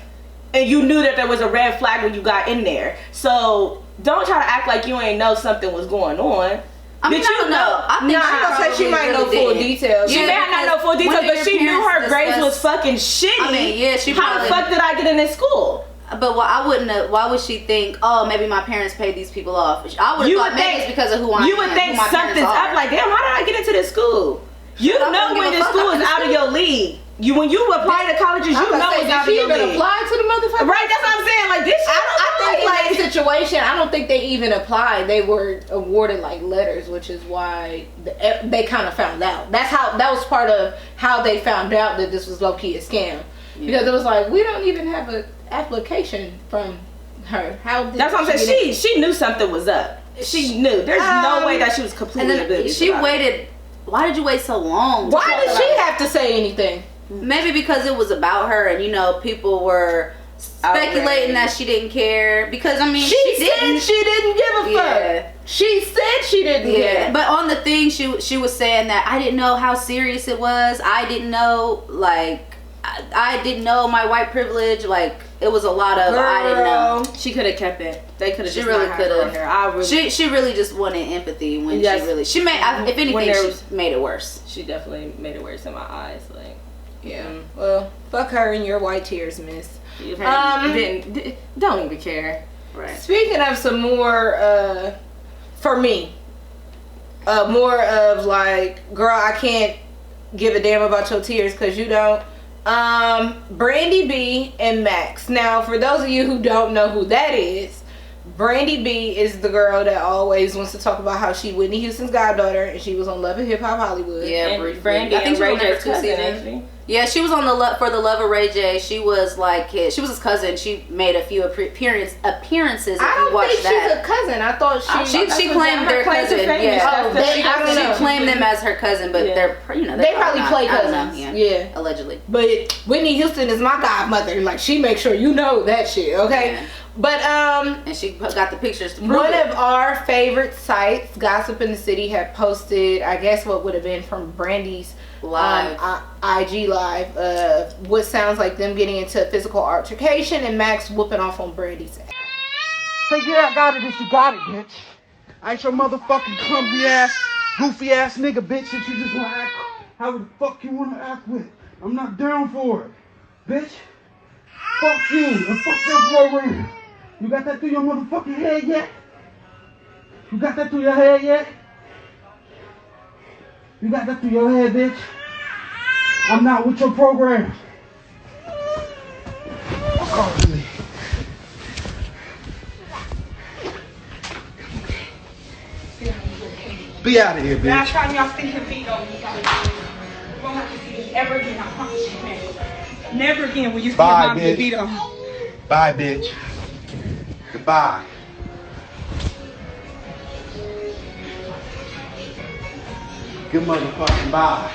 And you knew that there was a red flag when you got in there. So don't try to act like you ain't know something was going on. I mean, I don't know. I think she might know full details. She may not know full details, but she knew her grades was fucking shitty. I mean, yeah, how the fuck did I get in this school? But I wouldn't have, why would she think, oh, maybe my parents paid these people off? I would have thought maybe it's because of who I am. You would think something's up, like, damn, how did I get into this school? You know when this school is out of your league. When you apply to colleges, you know it's out of your league. Apply to the motherfucker? Right, that's what I'm saying. Like, this shit, I think in that situation, I don't think they even applied. They were awarded like letters, which is why they kind of found out. That was part of how they found out that this was low key a scam. Because it was like, we don't even have an application from her. That's what I'm saying. She knew something was up. She knew. There's no way that she was completely oblivious. She waited. Why did you wait so long? Why did she have to say anything? Maybe because it was about her, and people were speculating that she didn't care. Because I mean, she said she didn't give a fuck. She said she didn't care. But on the thing, she was saying that I didn't know how serious it was. I didn't know, like, I didn't know my white privilege. Like, it was a lot of I didn't know. She could have kept it. They could have. She really could have. She really just wanted empathy when she made. If anything, she made it worse. She definitely made it worse in my eyes. Like, well, fuck her and your white tears, miss. Don't even care. Right. Speaking of some more, for me, more of like, girl, I can't give a damn about your tears because you don't. Brandy B and Max. Now, for those of you who don't know who that is, Brandy B is the girl that always wants to talk about how she Whitney Houston's goddaughter and she was on Love and Hip Hop Hollywood. Yeah, Brandy. I think she was on there for 2 seasons. Yeah, she was on for the Love of Ray J. She was like she was his cousin. She made a few appearances. I don't think she's a cousin. I thought she claimed their cousin. Yeah, she claimed them as her cousin, but they're they probably play cousins. Yeah, allegedly. But Whitney Houston is my godmother. Like, she makes sure you know that shit. Okay. Yeah. But and she got the pictures to prove one of our favorite sites, Gossip in the City, had posted, I guess what would have been from Brandy's live IG live, what sounds like them getting into a physical altercation and Max whooping off on Brandy's ass. Say, yeah, I got it if you got it, bitch. I ain't your motherfucking clumsy ass, goofy ass nigga, bitch, that you just wanna act how the fuck you wanna act with. I'm not down for it, bitch. Fuck you and fuck your program. You got that through your motherfucking head yet? You got that through your head yet? You got that through your head, bitch? I'm not with your program. Fuck off to me. Be out of here, bitch. Last time y'all see him beat on you guys. You won't have to see this ever again, I promise you, man. Never again will you see your mom get beat on. Bye, bitch. Goodbye. Good motherfucking bye.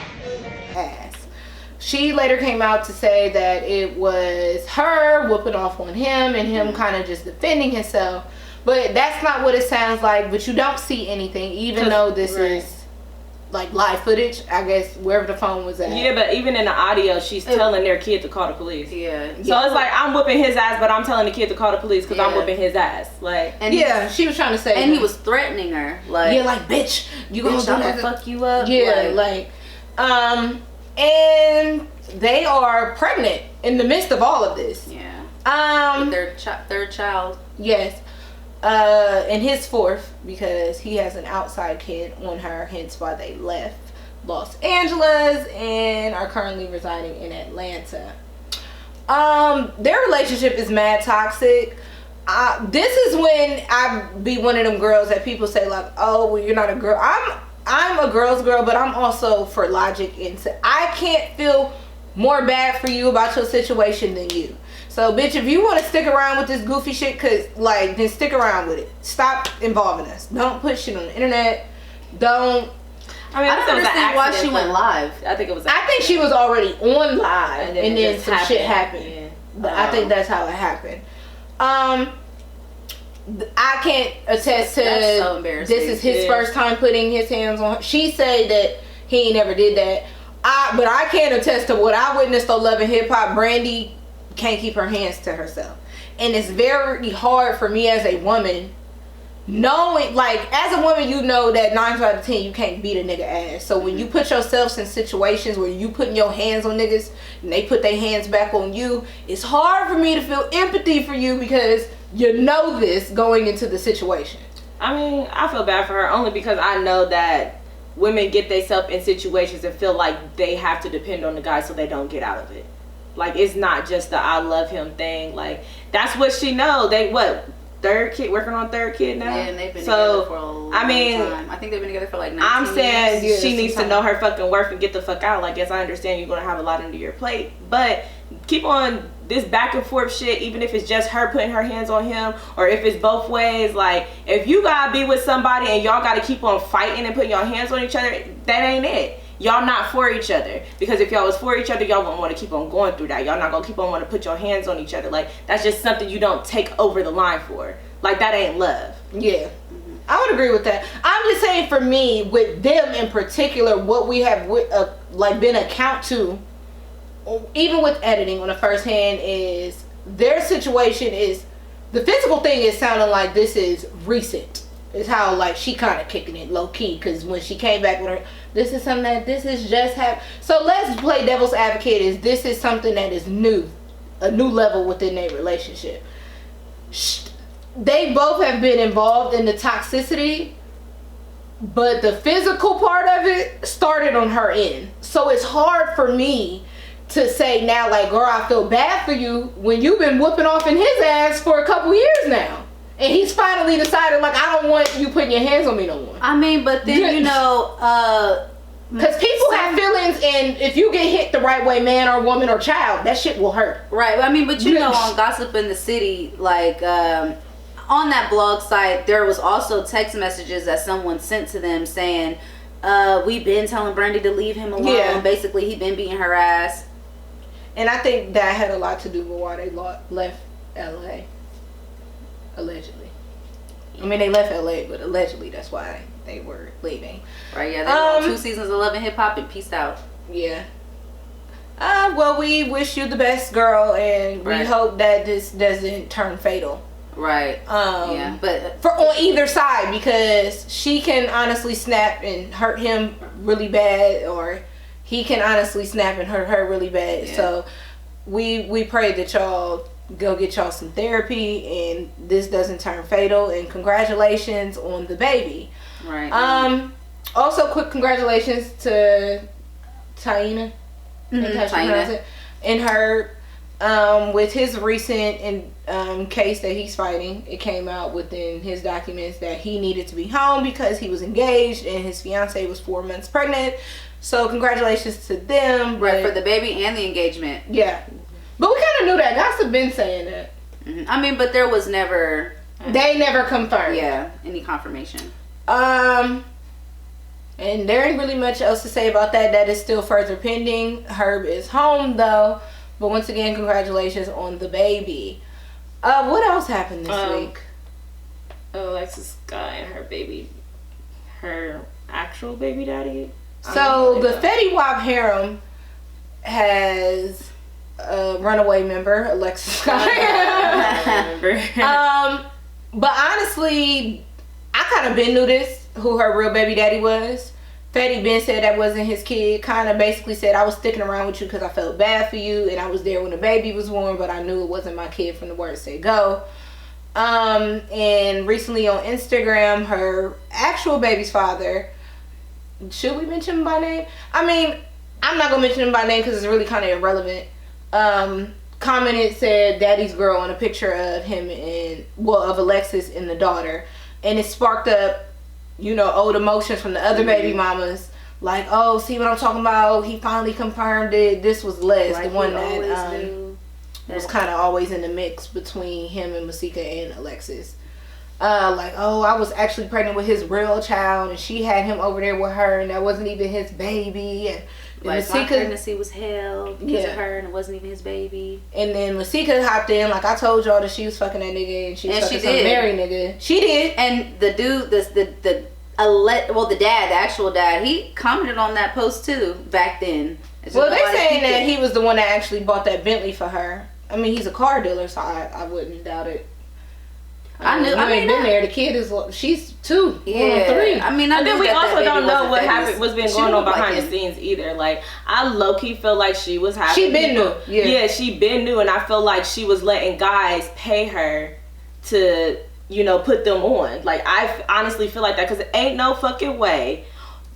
She later came out to say that it was her whooping off on him and him kind of just defending himself. But that's not what it sounds like. But you don't see anything, even though this is like live footage, I guess, wherever the phone was at. Yeah, but even in the audio, she's telling their kid to call the police. Yeah. So it's like, I'm whooping his ass, but I'm telling the kid to call the police because I'm whooping his ass. Like, and she was trying to say, and he was threatening her, like, yeah, like, bitch, you gonna do that? Fuck you up. Yeah, and they are pregnant in the midst of all of this. Yeah. With their third child. Yes. And his fourth, because he has an outside kid on her, hence why they left Los Angeles and are currently residing in Atlanta. Their relationship is mad toxic. This is when I be one of them girls that people say like, oh, well, you're not a girl. I'm a girl's girl, but I'm also for logic. And I can't feel more bad for you about your situation than you. So, bitch, if you want to stick around with this goofy shit, then stick around with it. Stop involving us. Don't put shit on the internet. Don't. I don't understand why she went live. I think it was. I think she was already on live, and then some shit happened. Yeah. But I think that's how it happened. I can't attest to. That's so embarrassing. This is his first time putting his hands on her. She said that he never did that. But I can't attest to what I witnessed on Love and Hip Hop. Brandy can't keep her hands to herself, and it's very hard for me as a woman, knowing, like, as a woman, you know that 9 out of 10 you can't beat a nigga ass. So when you put yourself in situations where you putting your hands on niggas and they put their hands back on you, it's hard for me to feel empathy for you because you know this going into the situation. I mean, I feel bad for her only because I know that women get themselves in situations and feel like they have to depend on the guy so they don't get out of it. Like, it's not just the I love him thing. Like, that's what she know. They third kid, working on third kid now. Yeah, and they've been together for a long time. I think they've been together for like 19 I'm saying years. she needs to know her fucking worth and get the fuck out. Like, yes, I understand you're gonna have a lot under your plate, but keep on this back and forth shit, even if it's just her putting her hands on him or if it's both ways. Like, if you gotta be with somebody and y'all gotta keep on fighting and putting your hands on each other, that ain't it. Y'all not for each other, because if y'all was for each other, y'all wouldn't want to keep on going through that. Y'all not gonna keep on want to put your hands on each other. Like, that's just something you don't take over the line for. Like, that ain't love. Yeah, I would agree with that. I'm just saying, for me, with them in particular, what we have been account to, even with editing on the first hand, is their situation is, the physical thing is sounding like this is recent. Is how, like, she kind of kicking it low key, because when she came back with her, this is something that this is just happened. So let's play devil's advocate. Is this is something that is new, a new level within their relationship. They both have been involved in the toxicity, but the physical part of it started on her end. So it's hard for me to say now, like, girl, I feel bad for you when you've been whooping off in his ass for a couple years now. And he's finally decided, like, I don't want you putting your hands on me no more. I mean, but then, you know, because people have feelings, and if you get hit the right way, man or woman or child, that shit will hurt. Right. I mean, but you know, on Gossip in the City, like, on that blog site, there was also text messages that someone sent to them saying, we've been telling Brandy to leave him alone. Yeah. Basically, he been beating her ass. And I think that had a lot to do with why they left LA. Allegedly. I mean, they left LA, but allegedly that's why they were leaving. Right, yeah. They were on 2 seasons of Love and Hip Hop and peaced out. Yeah. Well, we wish you the best, girl, and we hope that this doesn't turn fatal. Right. Yeah, but for on either side, because she can honestly snap and hurt him really bad, or he can honestly snap and hurt her really bad. Yeah. So we pray that y'all go get y'all some therapy and this doesn't turn fatal, and congratulations on the baby. Right. Also, quick congratulations to Taina. Taina. And her with his recent case that he's fighting. It came out within his documents that he needed to be home because he was engaged and his fiance was 4 months pregnant. So congratulations to them. Right, for the baby and the engagement. Yeah. But we kind of knew that. Gossip been saying that. Mm-hmm. I mean, but there was never... They never confirmed. Yeah, any confirmation. And there ain't really much else to say about that. That is still further pending. Herb is home, though. But once again, congratulations on the baby. What else happened this week? Alexis Scott and her baby... Her actual baby daddy So the Fetty Wap harem has a runaway member, Alexis Scott. But honestly, I kind of been knew this, who her real baby daddy was. Fetty Ben said that wasn't his kid. Kind of basically said, I was sticking around with you because I felt bad for you, and I was there when the baby was born, but I knew it wasn't my kid from the word say go. And recently on Instagram, her actual baby's father, should we mention him by name? I mean, I'm not gonna mention him by name because it's really kind of irrelevant. Commented, said daddy's girl on a picture of him and of Alexis and the daughter, and it sparked up, you know, old emotions from the other baby mamas, like, oh, see what I'm talking about, he finally confirmed it. This was Les, like the one that was kind of always in the mix between him and Masika and Alexis. Like, oh, I was actually pregnant with his real child, and she had him over there with her, and that wasn't even his baby. And like, Masika, my pregnancy was held because of her, and it wasn't even his baby. And then Masika hopped in, like, I told y'all that she was fucking that nigga, and she was fucking some married nigga. She did. And the dude, the dad, the actual dad, he commented on that post too back then. Well, they're saying that he was the one that actually bought that Bentley for her. I mean, he's a car dealer, so I wouldn't doubt it. I mean, been there. The kid is, she's 2, 3. I mean, but then we also don't know what happened, what's been going on behind the scenes either. Like, I low key feel like she was having. She been new. Yeah, she been new, and I feel like she was letting guys pay her to, you know, put them on. Like, I honestly feel like that, because ain't no fucking way.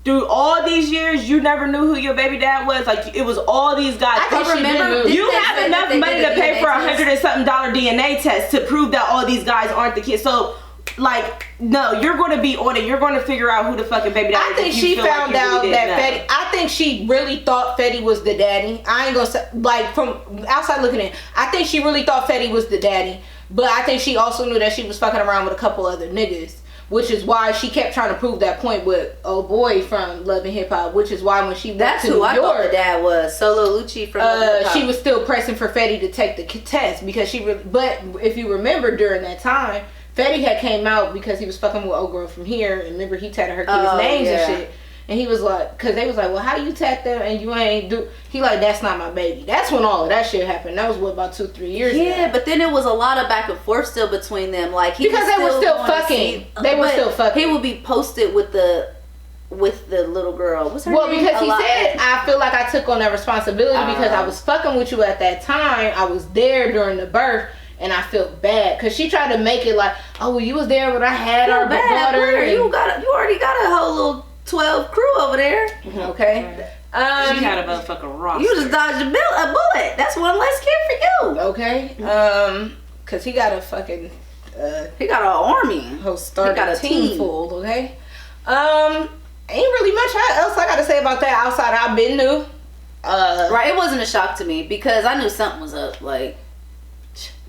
Through all these years, you never knew who your baby dad was. Like, it was all these guys. I remember. You have enough money to pay for $100 and something DNA test to prove that all these guys aren't the kids. So, like, no, you're going to be on it. You're going to figure out who the fucking baby dad is. I think she found out that Fetty. I think she really thought Fetty was the daddy. I ain't gonna say, like, from outside looking in, I think she really thought Fetty was the daddy. But I think she also knew that she was fucking around with a couple other niggas. Which is why she kept trying to prove that point with old boy from Love and Hip Hop. Which is why when she went to New York, I thought the dad was Solo Lucci from Love and Hip Hop. She was still pressing for Fetty to take the test because she. But if you remember during that time, Fetty had came out because he was fucking with old girl from here. And remember he tatted her kids' names and shit. And he was like, because they was like, well, how you tat them and you ain't do? He like, that's not my baby. That's when all of that shit happened. That was what, about 2-3 years ago. Yeah, but then it was a lot of back and forth still between them. Like because they were still fucking. They were still fucking. He would be posted with the little girl. What's her name? Well, because he said, I feel like I took on that responsibility because I was fucking with you at that time. I was there during the birth. And I felt bad because she tried to make it like, oh, well, you was there when I had our daughter. You already got a whole little 12 crew over there. Okay. She had a motherfucking roster. You just dodged a bullet. That's one less kid for you. Okay. Cause he got a fucking he got an army. He got a team full. Okay. Ain't really much else I gotta say about that outside I've been new. Right. It wasn't a shock to me because I knew something was up. Like,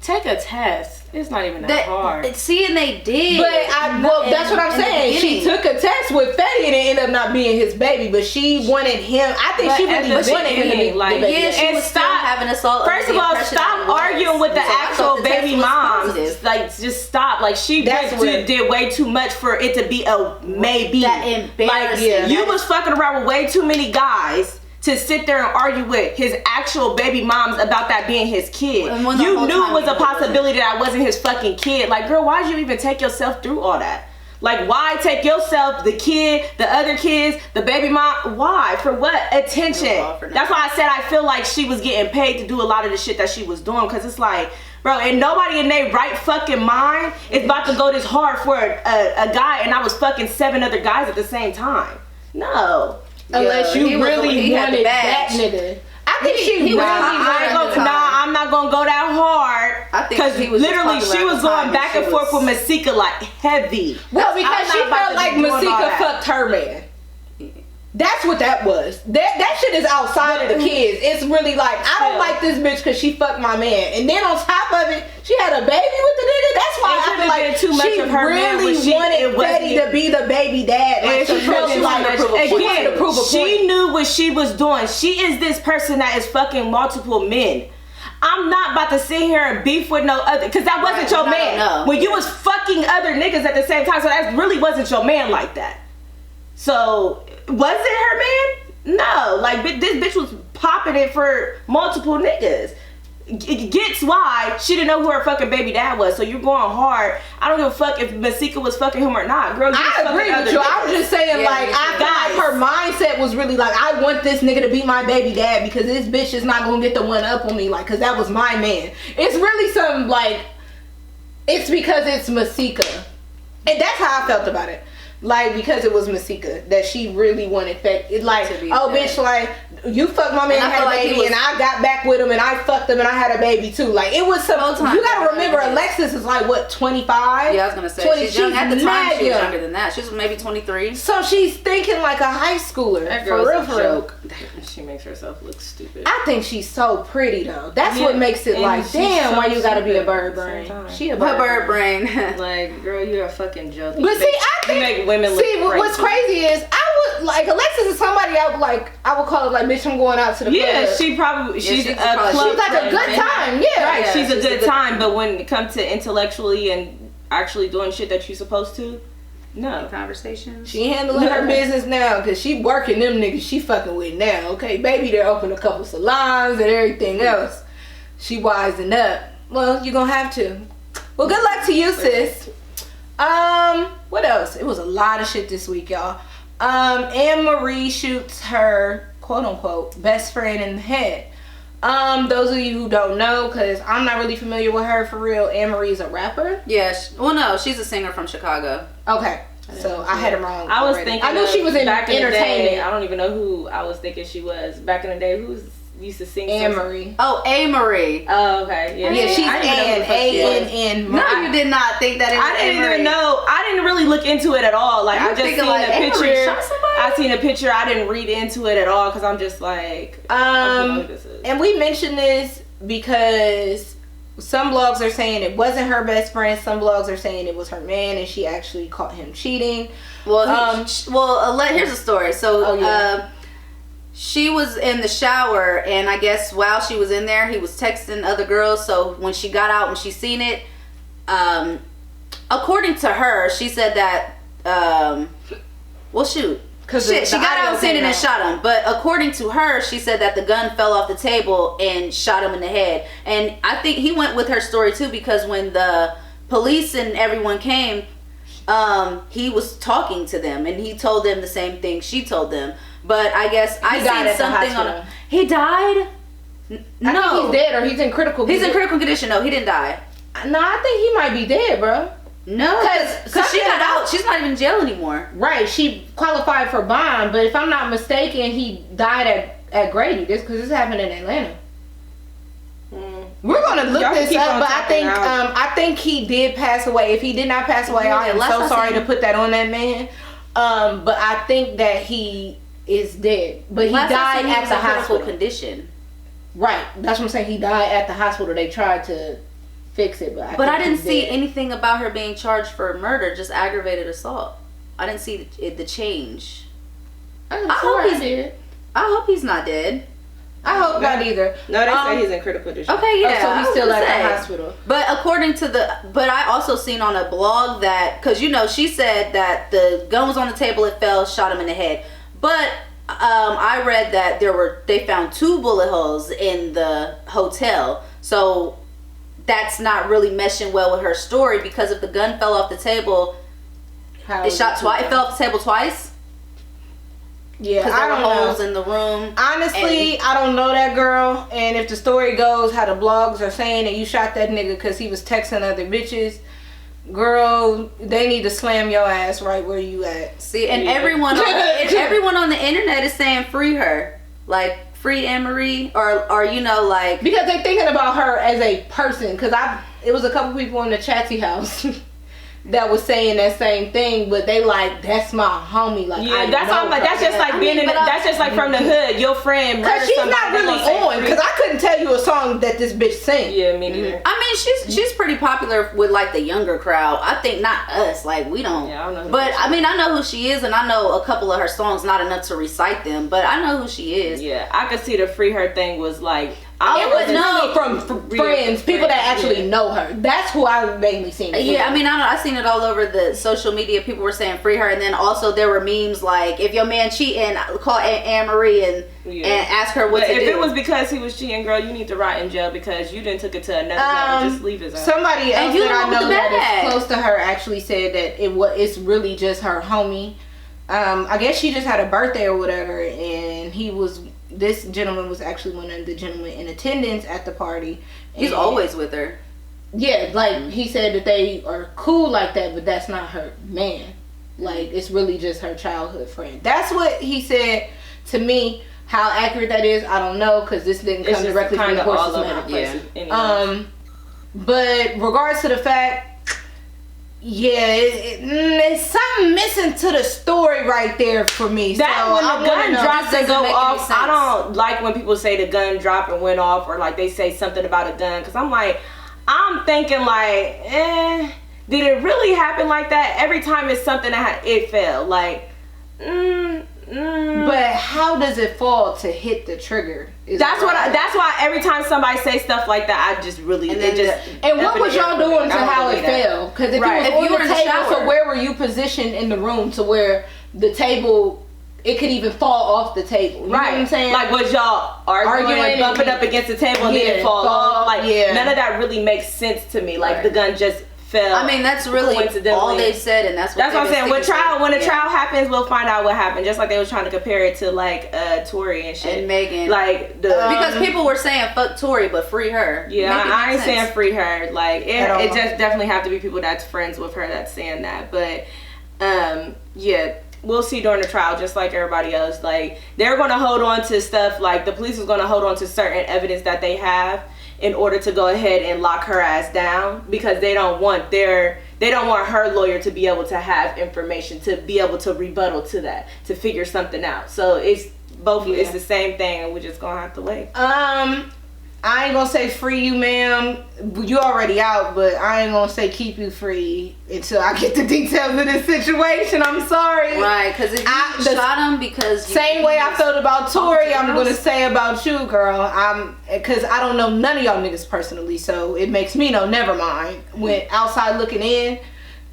take a test. It's not even that hard. See, and they did. But that's what I'm saying. She took a test with Fetty and it ended up not being his baby. But she wanted him. I think she really wanted him to be like, yeah, she was still having assault. First of all, stop arguing with the actual baby moms. Like, just stop. Like, she did way too much for it to be a maybe. That embarrassing. Like, you was fucking around with way too many guys to sit there and argue with his actual baby moms about that being his kid. You knew it was a possibility that I wasn't his fucking kid. Like, girl, why'd you even take yourself through all that? Like, why take yourself, the kid, the other kids, the baby mom? Why? For what? Attention. That's why I said I feel like she was getting paid to do a lot of the shit that she was doing. Because it's like, bro, and nobody in their right fucking mind is about to go this hard for a guy and I was fucking 7 other guys at the same time. No. Unless you really wanted that nigga. I think she really I'm not gonna go that hard. Because literally she was going back and forth with Masika like heavy. Well, because she felt like Masika fucked her man. That's what that was. That shit is outside of the kids. It's really like, I don't like this bitch because she fucked my man. And then on top of it, she had a baby with the nigga. That's why I feel like too much she of her really wanted Betty to be the baby dad. Like, she knew what she was doing. She is this person that is fucking multiple men. I'm not about to sit here and beef with no other, because that wasn't your man. No. When you was fucking other niggas at the same time, so that really wasn't your man like that. So Was it her man? No. Like, this bitch was popping it for multiple niggas. Gets why she didn't know who her fucking baby dad was. So you're going hard. I don't give a fuck if Masika was fucking him or not. Girl, I agree with you. I was just saying, like, I feel like her mindset was really like, I want this nigga to be my baby dad because this bitch is not gonna get the one up on me, like, because that was my man. It's really something like, it's because it's Masika. And that's how I felt about it. Like, because it was Masika that she really wanted that. It like, oh, bitch, like, you fucked my man and had a baby, and I got back with him, and I fucked him, and I had a baby too. Like, it was some. You gotta remember, Alexis is like what, 25? Yeah, I was gonna say 20, she's young. At the time, she was younger than that. She was maybe 23. So she's thinking like a high schooler. That girl's a joke. She makes herself look stupid. I think she's so pretty though. That's what makes it like, damn, why you gotta be a bird brain? She a bird brain. Like, girl, you're a fucking joke. But see, I think you make women look crazy. What's crazy is I would like Alexis is somebody I would call it like, bitch, I'm going out to the club. Yeah, she's like a good time. Yeah, right. Yeah, she's a good time. But when it comes to intellectually and actually doing shit that you're supposed to, no conversation. She handling her business now because she working them niggas she fucking with now. Okay, baby, they're open a couple salons and everything else. She wising up. Well, you're gonna have to. Well, good luck to you, sis. What else? It was a lot of shit this week, y'all. Anne Marie shoots her quote unquote best friend in the head. Those of you who don't know, because I'm not really familiar with her for real, Anne Marie's a rapper. Yes. Well, no, she's a singer from Chicago. Okay. So I had it wrong. I was thinking. I knew she was in back entertainment. In the day, I don't even know who I was thinking she was back in the day. Who's used to sing? Anne Marie. Oh, Anne Marie. Oh, okay. Yeah, she's Anne. No, you did not think that it was I didn't even know. I didn't really look into it at all. Like, I just seen a picture. I seen a picture. I didn't read into it at all because I'm just like, and we mentioned this because some blogs are saying it wasn't her best friend. Some blogs are saying it was her Mann and she actually caught him cheating. Well, here's the story. So, she was in the shower, and I guess while she was in there, he was texting other girls. So when she got out and she seen it, according to her, she said that, she got out and seen it and shot him. But according to her, she said that the gun fell off the table and shot him in the head. And I think he went with her story too, because when the police and everyone came, he was talking to them and he told them the same thing she told them. But I guess I seen something on. He died. I think he's dead or he's in critical. He's in critical condition. No, he didn't die. No, I think he might be dead, bro. No, because she got out. She's not even in jail anymore. Right. She qualified for bond, but if I'm not mistaken, he died at Grady. Because this happened in Atlanta. We're gonna look this up, but I think he did pass away. If he did not pass away, I am so sorry to put that on that man. But I think that he is dead. But he died at the hospital. Condition. Right. That's what I'm saying. He died at the hospital. They tried to fix it, but I didn't see anything about her being charged for murder, just aggravated assault. I didn't see the change. I hope he's not dead. I hope not either. No, they say he's in critical condition. Okay, yeah. So he's still at the hospital. But according to but I also seen on a blog that, because she said that the gun was on the table, it fell, shot him in the head. But I read that they found 2 bullet holes in the hotel. So that's not really meshing well with her story, because if the gun fell off the table, it shot twice. It fell off the table twice. Yeah, because there were holes in the room. Honestly, I don't know that girl. And if the story goes how the blogs are saying that you shot that nigga because he was texting other bitches, girl, they need to slam your ass right where you at. See, and everyone on the internet is saying free her, like free Anne Marie, or like, because they're thinking about her as a person. Because it was a couple people in the Chatty house that was saying that same thing, but they like, that's my homie. Like, yeah, that's all. Like, that's just like that's just like from the hood, your friend. Because she's not really on. Because I couldn't tell you a song that this bitch sings. Yeah, me neither. I mean, she's pretty popular with like the younger crowd. I think not us. Like, we don't. Yeah, I don't know. But I mean, I know who she is, and I know a couple of her songs. Not enough to recite them, but I know who she is. Yeah, I could see the free her thing was like It was really from friends, people that actually know her. That's who I mainly seen it. Yeah, I mean, I seen it all over the social media. People were saying free her, and then also there were memes like, if your man cheating, call Anne Marie and ask her what to do. If it was because he was cheating, girl, you need to rot in jail because you didn't took it to another level. Just leave his ass. Somebody else that I know that is close to her actually said that it's really just her homie. I guess she just had a birthday or whatever, and this gentleman was actually one of the gentlemen in attendance at the party. He's always with her. Yeah, like he said that they are cool like that, but that's not her man. Like, it's really just her childhood friend. That's what he said to me. How accurate that is, I don't know, because this didn't come directly from the horse's mouth. But regards to the fact, it's something missing to the story right there for me. That so when the gun drops and go off, I don't like when people say the gun dropped and went off, or like they say something about a gun, because I'm thinking like, did it really happen like that? Every time it's something that it fell, like, But how does it fall to hit the trigger? That's why every time somebody say stuff like that, I just really and what was y'all doing to how it fell? Because if you were on the table, so where were you positioned in the room to where the table, it could even fall off the table? You know what I'm saying? Like, was y'all arguing bumping up against the table and then it fall off? Like, none of that really makes sense to me. Like, the gun just fell. I mean, that's really all they said, and that's what I'm saying. When the trial happens, we'll find out what happened. Just like they was trying to compare it to like Tory and shit and Megan, like because people were saying fuck Tory but free her. Yeah, I ain't saying free her. Like it just definitely have to be people that's friends with her that's saying that. But we'll see during the trial, just like everybody else. Like, they're going to hold on to stuff. Like, the police is going to hold on to certain evidence that they have in order to go ahead and lock her ass down, because they don't want her lawyer to be able to have information to be able to rebuttal to that, to figure something out. So it's both. Yeah. It's the same thing, and we're just gonna have to wait. I ain't gonna say free you, ma'am. You already out, but I ain't gonna say keep you free until I get the details of this situation. I'm sorry. Right, because if you shot him because... Same way I felt about Tory, I'm gonna say about you, girl. Because I don't know none of y'all niggas personally, so it makes me know, never mind. When outside looking in,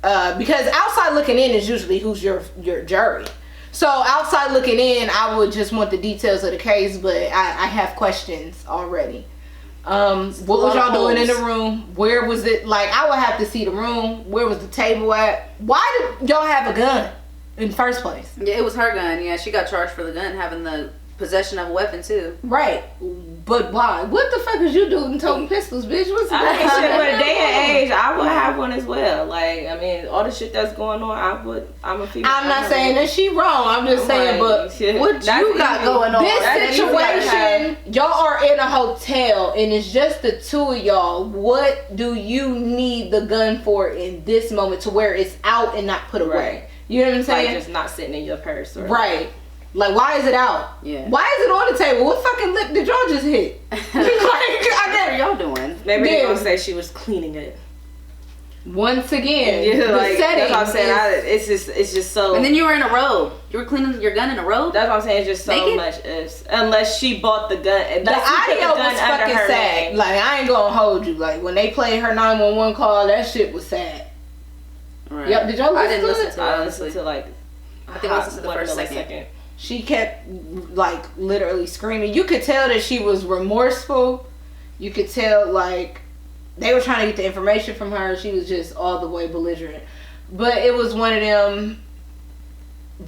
because outside looking in is usually who's your jury. So outside looking in, I would just want the details of the case, but I have questions already. What was y'all doing in the room? Where was it? Like, I would have to see the room. Where was the table at? Why did y'all have a gun in the first place? Yeah, it was her gun. Yeah, she got charged for the gun, having the possession of a weapon too. Right. But why? What the fuck is you doing toting pistols, bitch? What's the shit? With a day and age, I would have one as well. Like, I mean, all the shit that's going on, I'm a female. I'm not saying that she wrong. I'm just saying, but what you got going on? This situation, y'all are in a hotel and it's just the two of y'all. What do you need the gun for in this moment to where it's out and not put away? Right. You know what I'm saying? Like, just not sitting in your purse. Or right. Like, why is it out? Yeah. Why is it on the table? What fucking lip did y'all just hit? What are y'all doing? Maybe they're gonna say she was cleaning it. Once again, yeah, the like, setting. That's what I'm saying. It's just so. And then you were in a robe. You were cleaning your gun in a robe. That's what I'm saying. It's just so naked? Much ifs. Unless she bought the gun. The audio was fucking sad. Name. Like, I ain't gonna hold you. Like, when they played her 911 call, that shit was sad. Right. Yep. Did y'all listen? I didn't listen to it. I listened to like. I think I listened to the first second. She kept like literally screaming. You could tell that she was remorseful. You could tell like they were trying to get the information from her. She was just all the way belligerent. But it was one of them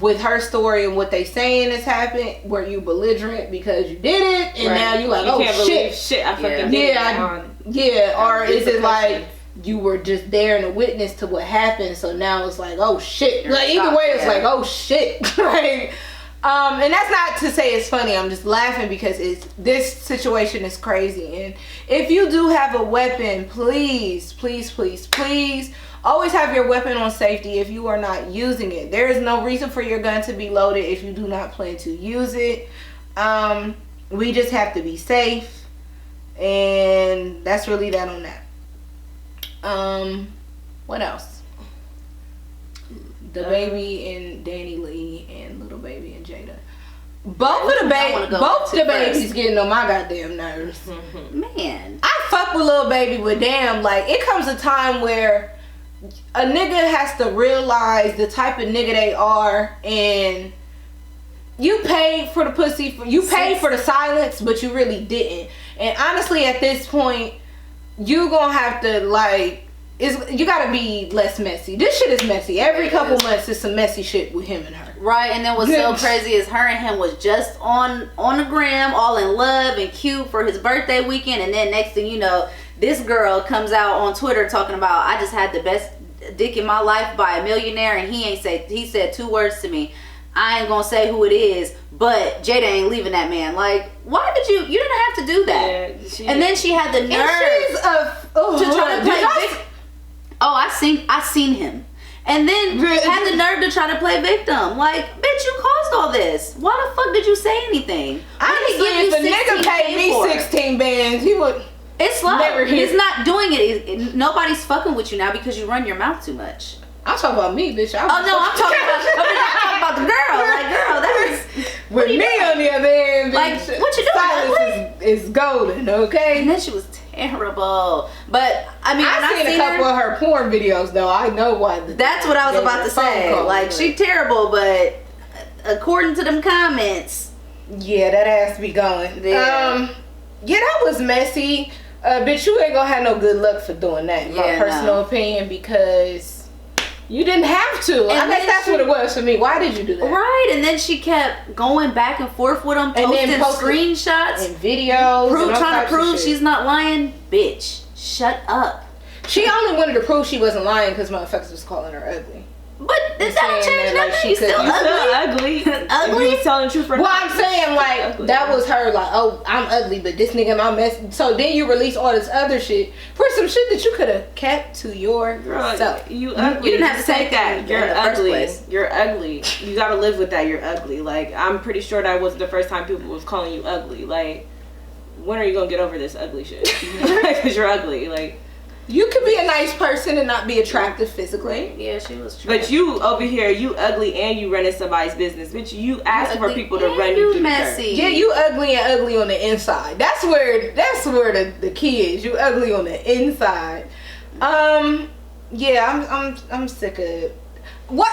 with her story and what they saying has happened where you belligerent because you did it and now you like, oh shit. I fucking did it. Yeah. Or is it like you were just there and a witness to what happened, so now it's like, oh shit. Like either way it's like, oh shit. Like and that's not to say it's funny. I'm just laughing because this situation is crazy. And if you do have a weapon, please always have your weapon on safety if you are not using it. There is no reason for your gun to be loaded if you do not plan to use it. We just have to be safe, and that's really that on that. What else? The baby and Danny Lee and little baby and Jada. Both the babies getting on my goddamn nerves. Man, I fuck with Lil Baby, but damn, like it comes a time where a nigga has to realize the type of nigga they are, and you paid for the pussy, you paid for the silence, but you really didn't. And honestly, at this point, you gonna have to like. You gotta be less messy. This shit is messy. Every couple months is some messy shit with him and her. Right, and then what's so crazy is her and him was just on the gram, all in love and cute for his birthday weekend, and then next thing you know, this girl comes out on Twitter talking about, I just had the best dick in my life by a millionaire, and he said 2 words to me. I ain't gonna say who it is, but Jada ain't leaving that man. Like, why did you didn't have to do that. Yeah, and then she had the nerve to try to play victim. Oh, I seen him. And then had the nerve to try to play victim. Like, bitch, you caused all this. Why the fuck did you say anything? Honestly, if a nigga paid me 16 bands, he would. It's like he's not doing it. Nobody's fucking with you now because you run your mouth too much. I'm talking about me, bitch. I'm talking about the girl. Like, girl, that was with me on the other end. Like, bitch, what you doing? Silence is golden, okay? And then she was terrible. But I mean, I've seen a couple of her porn videos, though. I know why. That's what I was about to say. Like, she terrible, but according to them comments, yeah, that ass be going. Yeah, that was messy. Bitch, you ain't gonna have no good luck for doing that. In my personal opinion, because you didn't have to. And I guess that's what it was for me. Why did you do that? Right, and then she kept going back and forth with him, posting screenshots and videos, trying to prove she's not lying. Bitch, shut up. She only wanted to prove she wasn't lying because motherfuckers was calling her ugly. But that don't change nothing. You still ugly. Ugly. You telling the truth. Well, I'm saying like that was her. Like, oh, I'm ugly, but this nigga my mess. So then you release all this other shit for some shit that you could have kept to yourself. You ugly. You didn't have to say that. You're ugly. You're ugly. You gotta live with that. You're ugly. Like, I'm pretty sure that wasn't the first time people was calling you ugly. Like, when are you gonna get over this ugly shit? Because you're ugly. Like. You could be a nice person and not be attractive physically. Yeah, she was true. But you over here, you ugly and you running somebody's business. Bitch, you asked for people to run you through messy. Yeah, you ugly and ugly on the inside. That's where the key is. You ugly on the inside. Yeah, I'm sick of it. What?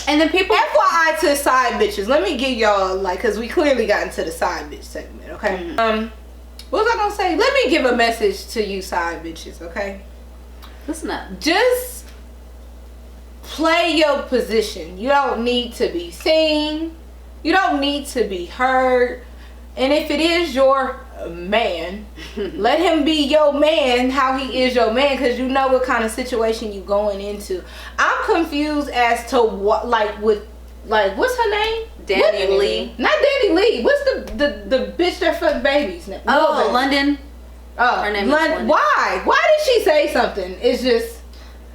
And then people FYI to side bitches. Let me give y'all like, cause we clearly got into the side bitch segment, okay? Mm-hmm. What was I gonna say? Let me give a message to you side bitches, okay? Listen up. Just play your position. You don't need to be seen. You don't need to be heard. And if it is your man, let him be your man how he is your man, because you know what kind of situation you going into. I'm confused as to what, like, with, like, what's her name? Danny Lee. Not Danny Lee. What's the bitch that fucked babies? Oh, London. Oh, her name is London. Why? Why did she say something? It's just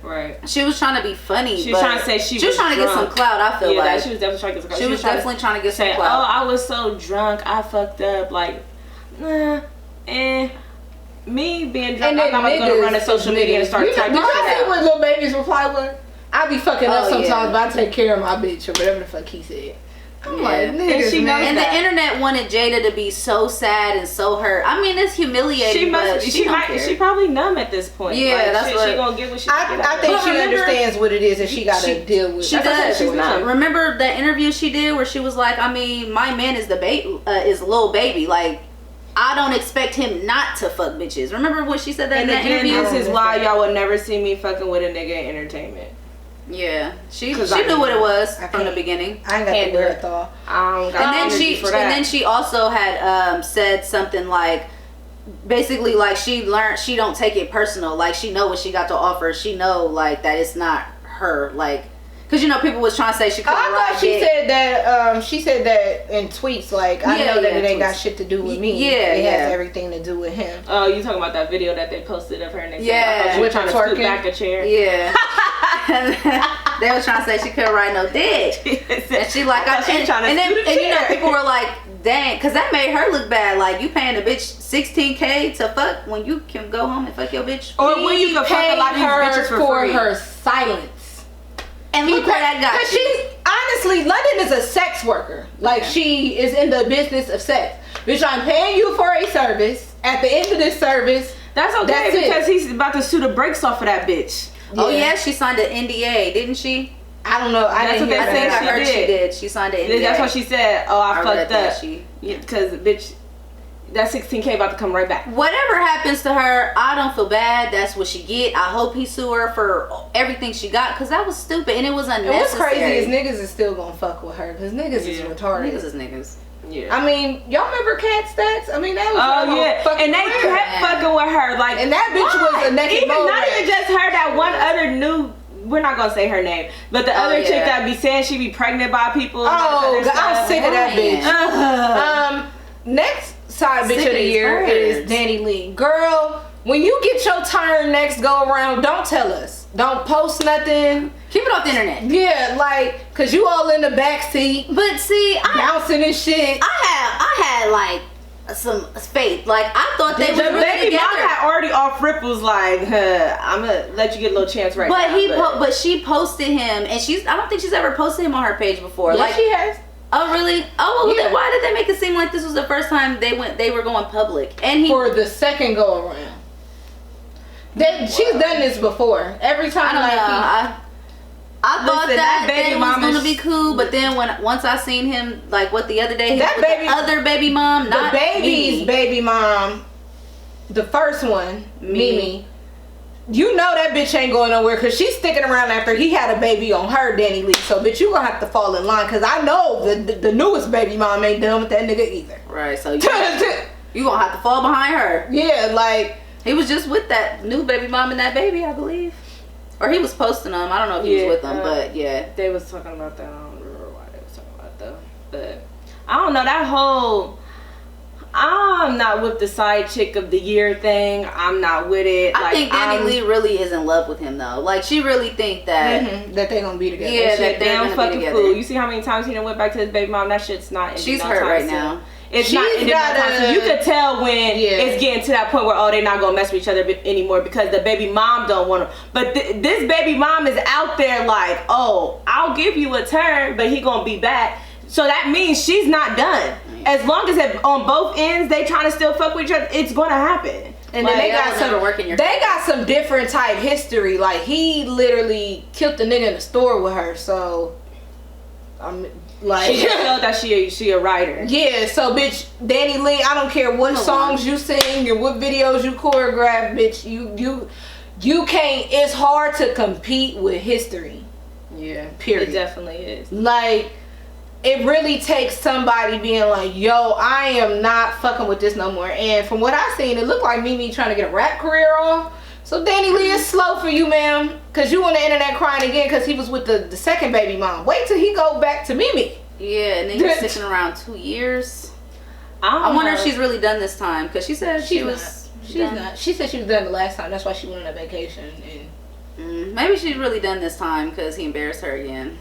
right. She was trying to be funny. She was trying to say she was trying to get some clout. I feel like she was definitely trying to get some clout. She was definitely trying to get some clout. Oh, I was so drunk, I fucked up. Like, me being drunk, I'm not gonna run to social media and start typing shit out. Did you see what Lil Baby's reply was? I be fucking up sometimes, but I take care of my bitch or whatever the fuck he said. I'm like, niggas, and the internet wanted Jada to be so sad and so hurt. I mean, it's humiliating. She probably numb at this point. Yeah, like, that's what she gonna get what she. I think she understands what it is that she got to deal with. She does. She's numb. Remember that interview she did where she was like, I mean, my man is is Lil Baby. Like, I don't expect him not to fuck bitches. Remember what she said that in that interview? This is why y'all would never see me fucking with a nigga in entertainment. Yeah, she knew what it was from the beginning. I ain't got the word though. And then she also had said something like, basically like she learned she don't take it personal. Like she know what she got to offer. She know like that it's not her. Like, cause you know people was trying to say she couldn't ride she said that. She said that in tweets. Like I know that it ain't got shit to do with me. Yeah, it has everything to do with him. Oh, you talking about that video that they posted of her? And yeah, she was trying to scoot back a chair. Yeah. They was trying to say she couldn't ride no dick, and she like and you know people were like, dang, because that made her look bad. Like you paying a bitch $16K to fuck when you can go home and fuck your bitch, or when you can fuck a lot of these bitches for free. Her silence. And look where that got you. I honestly, London is a sex worker. Like, she is in the business of sex. Bitch, I'm paying you for a service. At the end of this service, that's okay because he's about to sue the brakes off of that bitch. Yeah. Oh yeah, she signed an NDA, didn't she? I don't know. That's what they said she did. She signed an NDA. That's what she said. Oh, I fucked up. Because bitch, that 16K about to come right back. Whatever happens to her, I don't feel bad. That's what she get. I hope he sue her for everything she got because that was stupid and it was unnecessary. And what's crazy is niggas is still gonna fuck with her because niggas is retarded. Niggas is niggas. Yeah. I mean, y'all remember Cat Stats? I mean, that was and they kept fucking with her like, and that bitch was a naked even not even just her. That one other new. We're not gonna say her name, but the other chick that be saying she be pregnant by people. Oh, I'm sick of that bitch. Next side bitch of the year is Danny Lee. Girl, when you get your turn next go around, don't tell us. Don't post nothing. Keep it off the internet. Yeah, like, cause you all in the back seat. But see, bouncing and shit. I had like some faith. Like I thought they were really together. Mom had already off ripples. Like, I'm gonna let you get a little chance right now. But she posted him, and I don't think she's ever posted him on her page before. Yeah, like she has. Oh really? Oh well, then why did they make it seem like this was the first time they were going public? And for the second go around. She's done this before. Every time I thought that baby mom was gonna be cool, but then once I seen him like the other day, that baby, the other baby mom, not the baby's Mimi. Baby mom, the first one, Mimi. You know that bitch ain't going nowhere because she's sticking around after he had a baby on her, Danny Lee. So bitch, you gonna have to fall in line because I know the newest baby mom ain't done with that nigga either. Right. So you gonna have to fall behind her. Yeah, like he was just with that new baby mom and that baby, I believe. Or he was posting them. I don't know if he was with them, but yeah. They was talking about that. I don't remember why they was talking about that. But I don't know, that whole I'm not with the side chick of the year thing. I'm not with it. I think Danny Lee really is in love with him though. Like she really think that that they gonna be together. Yeah, that they're damn fucking fool. You see how many times he done went back to his baby mom? That shit's not. She's hurt right now. It's not. You could tell when it's getting to that point where they're not gonna mess with each other anymore because the baby mom don't want to. But this baby mom is out there like, I'll give you a turn, but he gonna be back. So that means she's not done. As long as on both ends they trying to still fuck with each other, it's gonna happen. And then they got some different type history. Like he literally killed the nigga in the store with her. So like she just felt that she a writer. Yeah, so bitch, Danny Lee, I don't care what songs you sing or what videos you choreograph, bitch, you can't. It's hard to compete with history. Yeah, period. It definitely is. Like it really takes somebody being like, yo, I am not fucking with this no more. And from what I seen, it looked like Mimi trying to get a rap career off. So Danny Lee, is slow for you, ma'am, because you on the internet crying again because he was with the second baby mom. Wait till he go back to Mimi. Yeah, and then he's sticking around 2 years. I wonder if she's really done this time because she said she's not. She said she was done the last time. That's why she went on a vacation. And maybe she's really done this time because he embarrassed her again.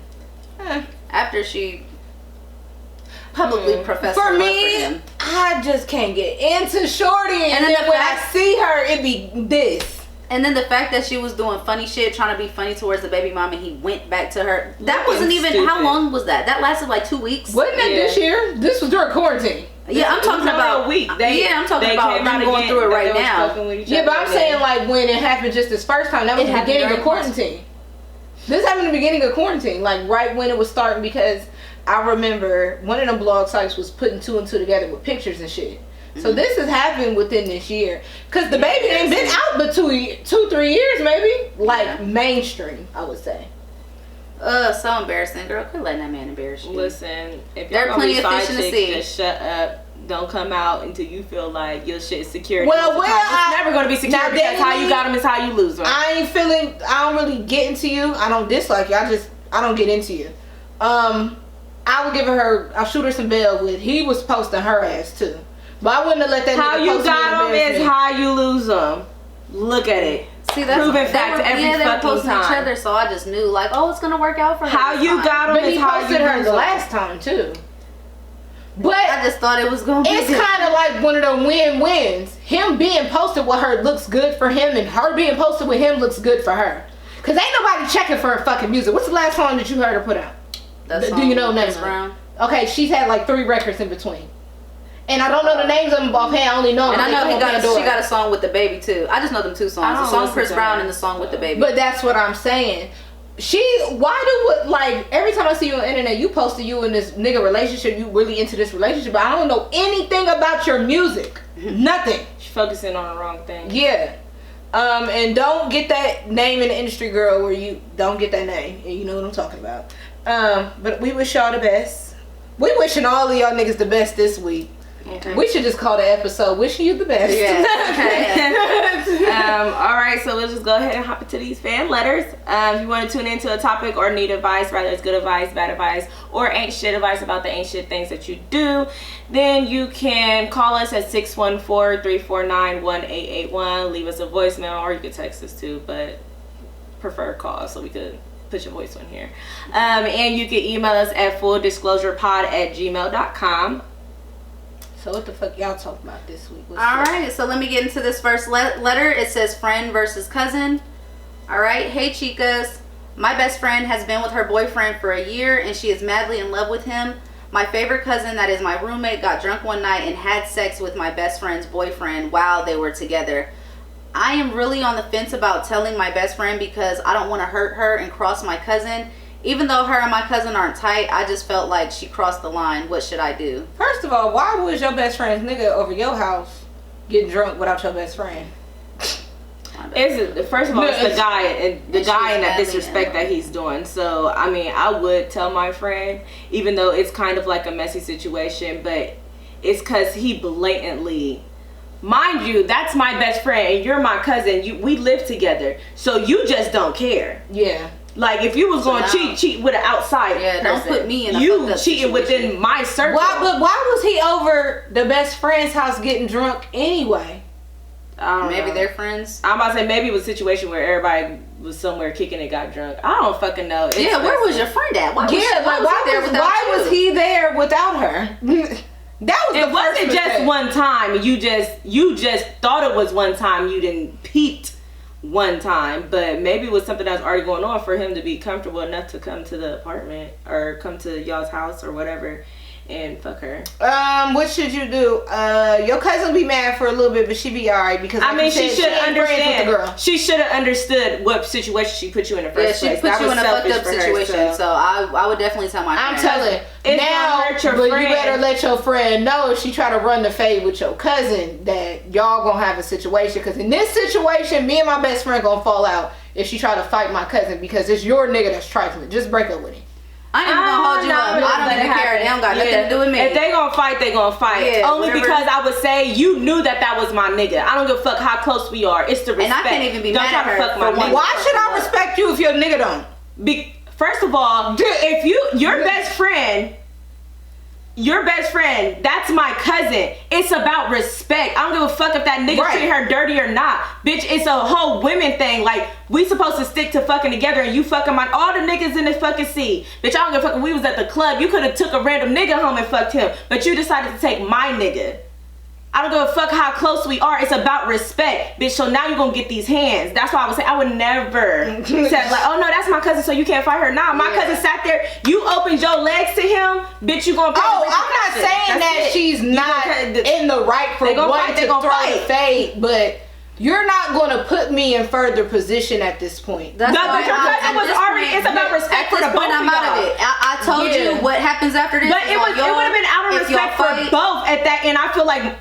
After she publicly professed her love for him. I just can't get into Shorty, and then when I see her, it be this. And then the fact that she was doing funny shit, trying to be funny towards the baby mom, and he went back to her. That wasn't even stupid. How long was that? That lasted like 2 weeks. Wasn't that this year? This was during quarantine. Yeah, I'm talking about a week. I'm talking about them going through it right now. Yeah, but I'm saying like when it happened just this first time, that was the beginning of quarantine. This happened in the beginning of quarantine, like right when it was starting, because I remember one of them blog sites was putting 2 and 2 together with pictures and shit. So this has happened within this year, because the baby ain't been out but 2-3 years maybe, like mainstream, I would say. So embarrassing, girl. Quit letting that man embarrass you. Listen, if there are plenty of fish in the sea, just shut up. Don't come out until you feel like your shit is secure. Well, it's never gonna be secure because how you got them is how you lose them. I don't really get into you. I don't dislike you. I don't get into you. I'll shoot her some bail with. He was posting her ass too. But I wouldn't have let that how nigga you post got them is how you lose them. Look at it. See, that's proven fact every they were fucking posting time. Each other, so I just knew like, it's gonna work out for her. How you got them is how you posted her lose the them. last time too. But I just thought it was gonna be. It's kind of like one of the win-wins. Him being posted with her looks good for him, and her being posted with him looks good for her. Cause ain't nobody checking for her fucking music. What's the last song that you heard her put out? That song Do you know with names? Chris Brown? Okay, she's had like 3 records in between. And I don't know the names of them offhand. I only know them. And I know she got a song with the baby too. I just know them 2 songs. The song Chris Brown and the song with the baby. But that's what I'm saying. Every time I see you on the internet, you posted you in this nigga relationship, you really into this relationship, but I don't know anything about your music. Nothing. She's focusing on the wrong thing. Yeah. And don't get that name in the industry, girl, where you don't get that name. And you know what I'm talking about. But we wish y'all the best. We wishing all of y'all niggas the best this week. Okay. We should just call the episode "Wishing You the Best." Yeah. Okay. All right, so we'll just go ahead and hop into these fan letters. If you want to tune into a topic or need advice, whether it's good advice, bad advice, or ain't shit advice about the ain't shit things that you do, then you can call us at 614-349-1881. Leave us a voicemail, or you could text us too, but prefer call so we could put your voice on here. And you can email us at fulldisclosurepod@gmail.com. So what the fuck y'all talking about this week? Alright, so let me get into this first letter. It says friend versus cousin. Alright, hey chicas. My best friend has been with her boyfriend for a year and she is madly in love with him. My favorite cousin, that is my roommate, got drunk one night and had sex with my best friend's boyfriend while they were together. I am really on the fence about telling my best friend because I don't want to hurt her and cross my cousin. Even though her and my cousin aren't tight, I just felt like she crossed the line. What should I do? First of all, why was your best friend's nigga over your house getting drunk without your best friend? First of all, it's the guy and that disrespect that he's doing. So I mean, I would tell my friend, even though it's kind of like a messy situation, but it's because he blatantly, mind you, that's my best friend and you're my cousin. We live together, so you just don't care. Yeah. Like if you was going to cheat with an outside person, don't put me in a you cheating within my circle. Why was he over the best friend's house getting drunk anyway? Maybe they're friends. I'm about to say maybe it was a situation where everybody was somewhere kicking and got drunk. I don't fucking know. Where was your friend at? Why was he there without her? It wasn't just one time. You just thought it was one time. You didn't peeped one time, but maybe it was something that was already going on for him to be comfortable enough to come to the apartment or come to y'all's house or whatever and fuck her. What should you do? Your cousin be mad for a little bit, but she be alright because she should understand. She should have understood what situation she put you in the first place. She put you in a fucked up situation. So I would definitely tell my friend. I'm telling now, but you better let your friend know if she try to run the fade with your cousin that y'all gonna have a situation. Because in this situation, me and my best friend gonna fall out if she try to fight my cousin because it's your nigga that's trifling. Just break up with him. I ain't gonna hold you up. I don't even care. They don't got nothing to do with me. If they gonna fight, they gonna fight. Yeah, only because I would say you knew that was my nigga. I don't give a fuck how close we are. It's the respect. And I can't even be mad at her fuck my nigga. Why should I respect you if your nigga don't? First of all, if your best friend, that's my cousin. It's about respect. I don't give a fuck if that nigga treat her dirty or not. Bitch, it's a whole women thing. Like, we supposed to stick to fucking together and you fucking all the niggas in this fucking sea. Bitch, I don't give a fuck if we was at the club. You could have took a random nigga home and fucked him. But you decided to take my nigga. I don't give a fuck how close we are. It's about respect, bitch. So now you're gonna get these hands. That's why I would say I would never say like, oh no, that's my cousin, so you can't fight her. Nah, my cousin sat there. You opened your legs to him, bitch. You gonna pay the I'm not saying that she's not in the right for one to throw the fade, but you're not gonna put me in further position at this point. But your cousin was already. It's about respect for the both of y'all. I'm out of it. I told you what happens after this. But it would have been out of respect for both at that, and I feel like,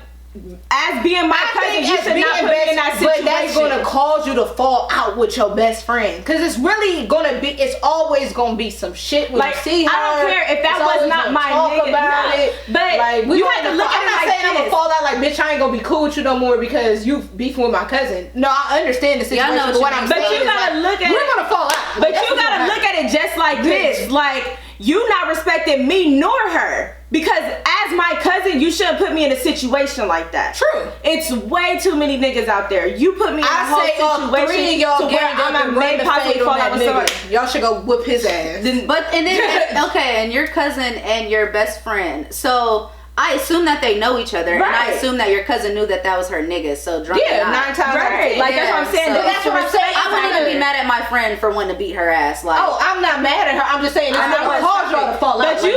as being my cousin, you should not put me in that situation. But that's gonna cause you to fall out with your best friend, because it's really gonna be. It's always gonna be some shit when you see her. I don't care if that was not my nigga. About it. But like, you had to look at it. I'm not saying I'm gonna fall out like, bitch, I ain't gonna be cool with you no more because you beefing with my cousin. No, I understand the situation. But what I'm saying you gotta look at it. We're gonna fall out. But you gotta look at it just like this. Like, you not respecting me nor her. Because as my cousin, you shouldn't put me in a situation like that. True. It's way too many niggas out there. You put me in a whole situation three of y'all to where I'm may possibly fall out with somebody. Y'all should go whip his ass. And then, and your cousin and your best friend. So I assume that they know each other, and I assume that your cousin knew that was her nigga. So drunk. Yeah, 9 times out of 10. Like that's what I'm saying. So That's what I'm saying. I wouldn't even be mad at my friend for wanting to beat her ass. Like, oh, I'm not mad at her. I'm just saying it's not gonna cause y'all to fall out. But you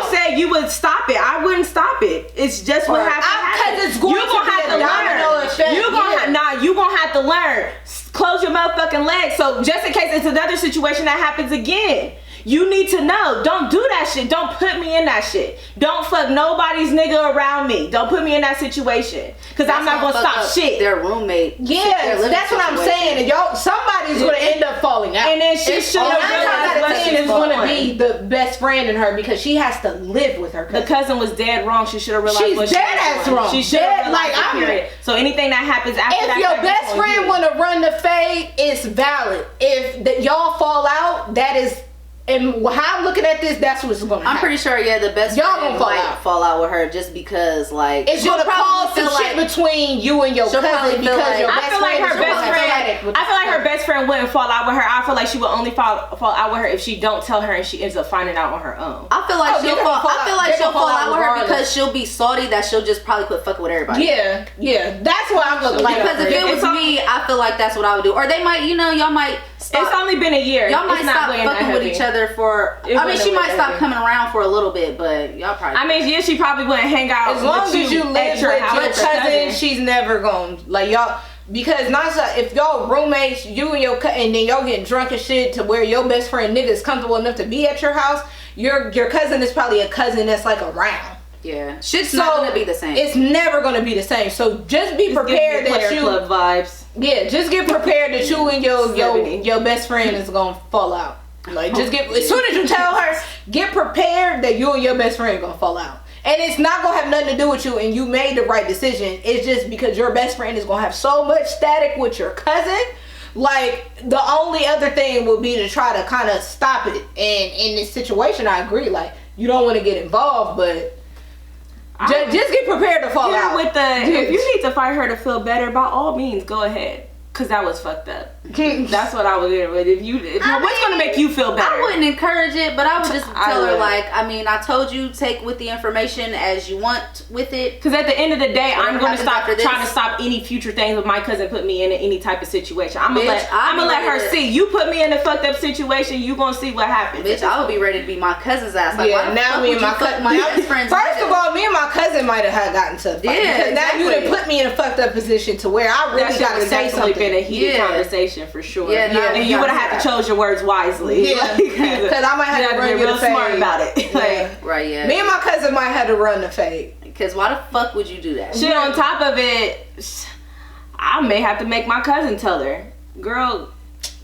said you would stop it. I wouldn't stop it. It's just what happens. Because it's going to be a domino effect. You gonna have to learn. Close your motherfucking legs. So just in case it's another situation that happens again. You need to know. Don't do that shit. Don't put me in that shit. Don't fuck nobody's nigga around me. Don't put me in that situation. Because I'm not going to stop shit. Their roommate. Yeah, that's what I'm saying. And y'all, somebody's going to end up falling out. And then she should have realized what she was going to be the best friend in her because she has to live with her cousin. The cousin was dead wrong. She should have realized what she was dead ass wrong. She should have realized the period. So anything that happens after that. If your best friend want to run the fade, it's valid. If y'all fall out, that is... And how I'm looking at this, that's what's going to happen. I'm pretty sure, the best y'all friend gonna fall out with her just because, like, it's gonna cause some shit between you and your cousin because your best friend. I feel like her best friend wouldn't fall out with her. I feel like she would only fall out with her if she don't tell her and she ends up finding out on her own. I feel like she'll fall out with her because she'll be salty that she'll just probably quit fucking with everybody. Yeah, that's what I'm looking like. Because if it was me, I feel like that's what I would do. Or they might, y'all might. It's only been a year. Y'all might stop fucking with each other for. I mean, she might stop coming around for a little bit, but y'all probably. I mean, she probably wouldn't hang out. As long as you live with your cousin, she's never gonna like y'all. Because if y'all roommates, you and your and then y'all getting drunk and shit to where your best friend nigga is comfortable enough to be at your house, your cousin is probably a cousin that's like around. Yeah, shit's not gonna be the same. It's never gonna be the same. So just be prepared that you club vibes. Yeah, just get prepared that you and your best friend is gonna fall out. Like just as soon as you tell her, get prepared that you and your best friend gonna fall out. And it's not gonna have nothing to do with you and you made the right decision. It's just because your best friend is gonna have so much static with your cousin. Like the only other thing would be to try to kind of stop it. And in this situation, I agree. Like you don't want to get involved, but just get prepared to fall out. If you need to fight her to feel better, by all means, go ahead. Cause that was fucked up. That's what I would do. What's gonna make you feel better? I wouldn't encourage it, but I would just tell her like, I told you take with the information as you want with it. Cause at the end of the day, I'm gonna stop trying to stop any future things with my cousin put me in any type of situation. I'm gonna let her see. You put me in a fucked up situation, you gonna see what happens. Bitch, I would be ready to beat my cousin's ass. Like, yeah, now me and my cousin. First of all, me and my cousin might have gotten to fight. Yeah, because now you done put me in a fucked up position to where I really gotta say something. Been a heated conversation for sure. Yeah, and you would have had to chose your words wisely. Yeah, because I might have to run you real smart about it. Right, yeah. Me and my cousin might have to run the fade. Because why the fuck would you do that? Shit, on top of it, I may have to make my cousin tell her, girl,